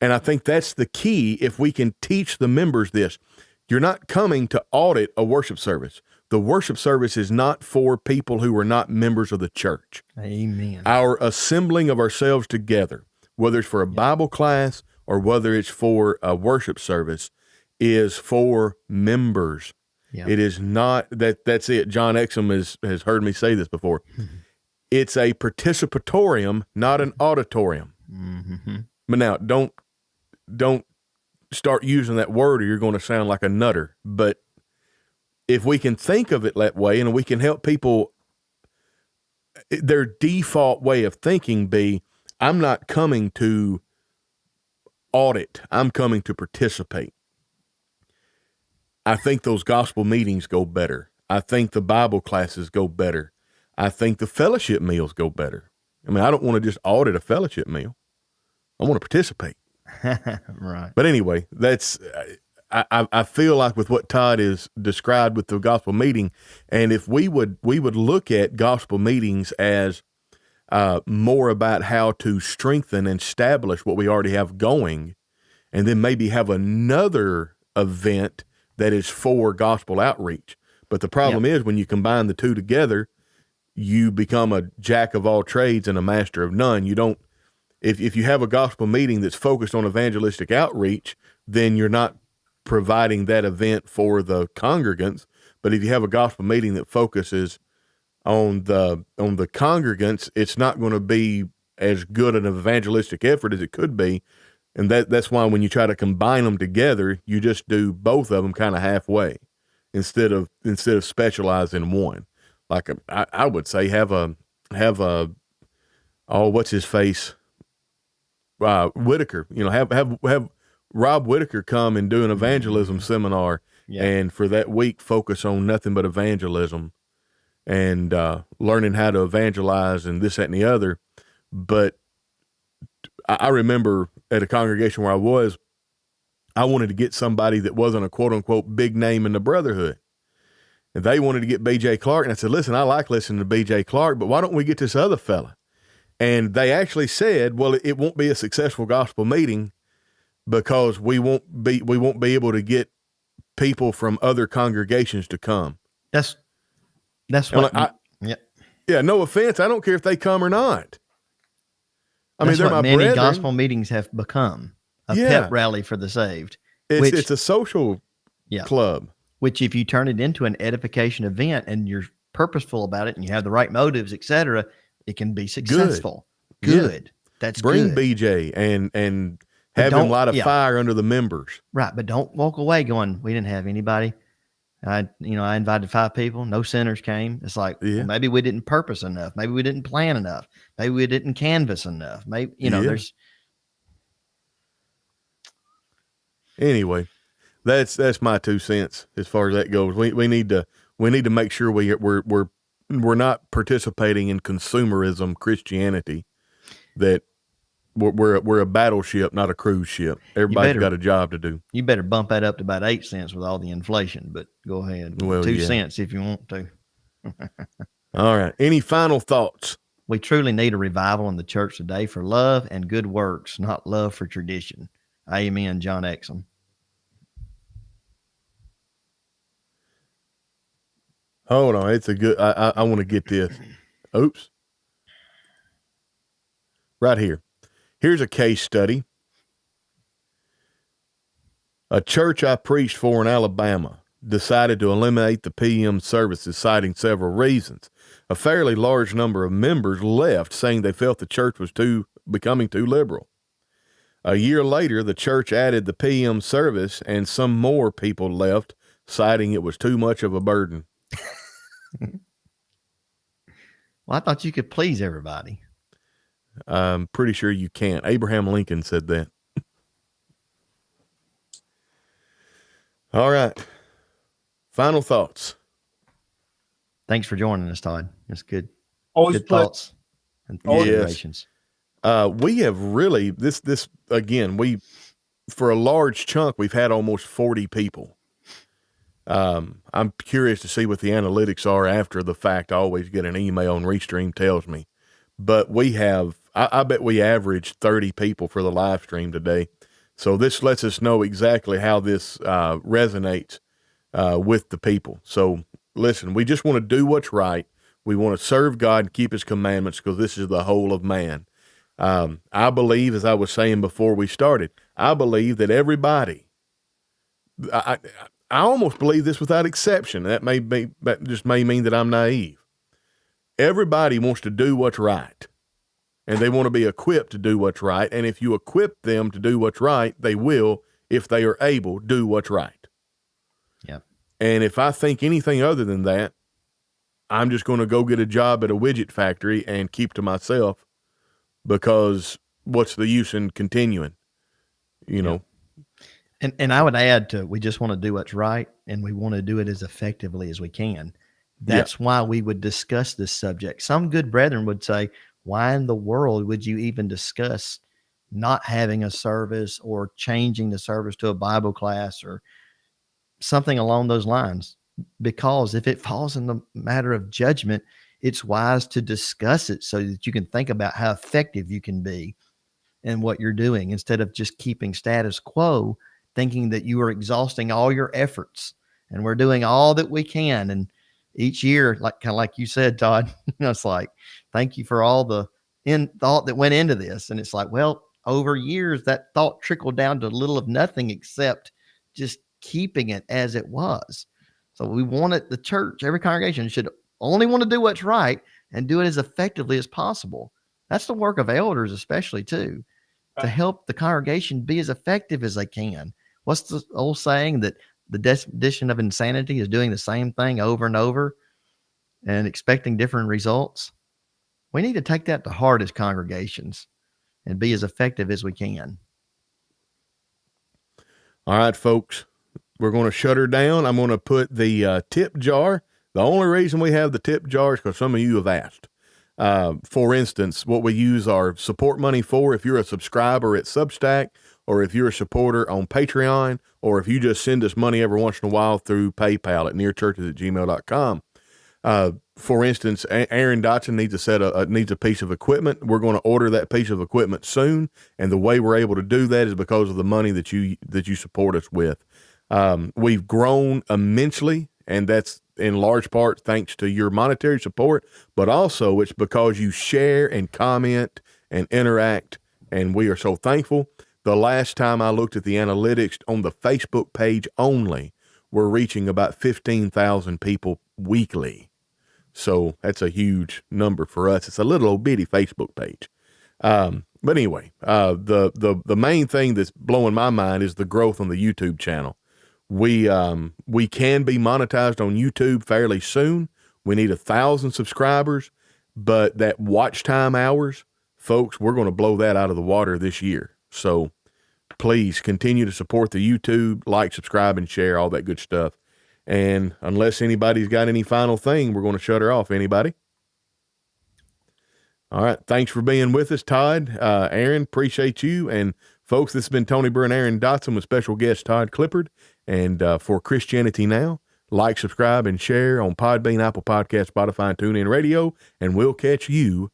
Speaker 1: And I think that's the key. If we can teach the members this, you're not coming to audit a worship service. The worship service is not for people who are not members of the church.
Speaker 2: Amen.
Speaker 1: Our assembling of ourselves together, whether it's for a Bible class or whether it's for a worship service, is for members.
Speaker 2: Yep.
Speaker 1: It is not that's it. John Exum has heard me say this before. Mm-hmm. It's a participatorium, not an auditorium.
Speaker 2: Mm-hmm.
Speaker 1: But now don't start using that word or you're going to sound like a nutter. But if we can think of it that way and we can help people, their default way of thinking be, I'm not coming to audit, I'm coming to participate. I think those gospel meetings go better. I think the Bible classes go better. I think the fellowship meals go better. I mean, I don't want to just audit a fellowship meal. I want to participate.
Speaker 2: Right.
Speaker 1: But anyway, that's, I feel like with what Todd is described with the gospel meeting, and if we would look at gospel meetings as more about how to strengthen and establish what we already have going, and then maybe have another event that is for gospel outreach. But the problem is when you combine the two together, you become a jack of all trades and a master of none. You don't, if you have a gospel meeting that's focused on evangelistic outreach, then you're not providing that event for the congregants. But if you have a gospel meeting that focuses on the congregants, it's not going to be as good an evangelistic effort as it could be. And that's why when you try to combine them together, you just do both of them kind of halfway. instead of specializing in one. Like I would say have a what's his face, Whitaker. You know, have Rob Whitaker come and do an evangelism seminar, and for that week focus on nothing but evangelism and learning how to evangelize and this, that, and the other. But I remember at a congregation where I wanted to get somebody that wasn't a quote unquote big name in the brotherhood. And they wanted to get BJ Clark. And I said, listen, I like listening to BJ Clark, but why don't we get this other fella? And they actually said, well, it won't be a successful gospel meeting because we won't be able to get people from other congregations to come.
Speaker 2: That's what,
Speaker 1: yeah, no offense. I don't care if they come or not. I mean, they're my
Speaker 2: many
Speaker 1: brethren.
Speaker 2: gospel meetings have become a pep rally for the saved.
Speaker 1: It's a social club.
Speaker 2: Which if you turn it into an edification event and you're purposeful about it and you have the right motives, etc., it can be successful. Good. That's
Speaker 1: Bring
Speaker 2: good.
Speaker 1: BJ and have him light a fire under the members.
Speaker 2: Right. But don't walk away going, we didn't have anybody. I invited 5 people. No sinners came. It's like, well, maybe we didn't purpose enough. Maybe we didn't plan enough. Maybe we didn't canvas enough. Maybe, there's.
Speaker 1: Anyway, that's my 2 cents as far as that goes. We need to make sure we're not participating in consumerism Christianity, that we're a battleship, not a cruise ship. Everybody's got a job to do.
Speaker 2: You better bump that up to about 8 cents with all the inflation, but go ahead.
Speaker 1: Well,
Speaker 2: 2 cents if you want to.
Speaker 1: All right. Any final thoughts?
Speaker 2: We truly need a revival in the church today for love and good works, not love for tradition. Amen, John Exum.
Speaker 1: Hold on. It's a good, I want to get this. Oops. Right here. Here's a case study. A church I preached for in Alabama decided to eliminate the PM services, citing several reasons. A fairly large number of members left, saying they felt the church was becoming too liberal. A year later, the church added the PM service, and some more people left, citing it was too much of a burden.
Speaker 2: Well, I thought you could please everybody.
Speaker 1: I'm pretty sure you can't. Abraham Lincoln said that. All right. Final thoughts.
Speaker 2: Thanks for joining us, Todd. That's good.
Speaker 3: Always
Speaker 2: good thoughts and considerations.
Speaker 1: We have really, this again, for a large chunk, we've had almost 40 people. I'm curious to see what the analytics are after the fact. I always get an email and Restream tells me, but we have, I bet we averaged 30 people for the live stream today. So this lets us know exactly how this resonates with the people. So listen, we just want to do what's right. We want to serve God and keep his commandments because this is the whole of man. I believe, as I was saying before we started, I believe that everybody, I almost believe this without exception. That just may mean that I'm naive. Everybody wants to do what's right. And they want to be equipped to do what's right. And if you equip them to do what's right, they will, if they are able, do what's right.
Speaker 2: Yep.
Speaker 1: And if I think anything other than that, I'm just going to go get a job at a widget factory and keep to myself, because what's the use in continuing, you know?
Speaker 2: And I would add to, we just want to do what's right, and we want to do it as effectively as we can. That's why we would discuss this subject. Some good brethren would say, why in the world would you even discuss not having a service or changing the service to a Bible class or something along those lines? Because if it falls in the matter of judgment, it's wise to discuss it so that you can think about how effective you can be in what you're doing, instead of just keeping status quo, thinking that you are exhausting all your efforts and we're doing all that we can. And each year, like you said, Todd, it's like, thank you for all the thought that went into this. And it's like, well, over years, that thought trickled down to little of nothing except just keeping it as it was. So we wanted the church, every congregation should only want to do what's right and do it as effectively as possible. That's the work of elders, especially too, to help the congregation be as effective as they can. What's the old saying that the definition of insanity is doing the same thing over and over and expecting different results. We need to take that to heart as congregations and be as effective as we can.
Speaker 1: All right, folks, we're going to shut her down. I'm going to put the tip jar. The only reason we have the tip jar is because some of you have asked. For instance, what we use our support money for, if you're a subscriber at Substack, or if you're a supporter on Patreon, or if you just send us money every once in a while through PayPal at nearchurches@gmail.com. For instance, Aaron Dotson needs a piece of equipment. We're going to order that piece of equipment soon, and the way we're able to do that is because of the money that you support us with. We've grown immensely, and that's in large part thanks to your monetary support, but also it's because you share and comment and interact, and we are so thankful. The last time I looked at the analytics on the Facebook page only, we're reaching about 15,000 people weekly. So that's a huge number for us. It's a little old bitty Facebook page. But anyway, the main thing that's blowing my mind is the growth on the YouTube channel. We can be monetized on YouTube fairly soon. We need 1,000 subscribers, but that watch time hours, folks, we're going to blow that out of the water this year. So please continue to support the YouTube, like, subscribe, and share, all that good stuff. And unless anybody's got any final thing, we're going to shut her off. Anybody? All right. Thanks for being with us, Todd. Aaron, appreciate you. And folks, this has been Tony Burr and Aaron Dotson with special guest Todd Clippard. And for Christianity Now, like, subscribe, and share on Podbean, Apple Podcasts, Spotify, and TuneIn Radio. And we'll catch you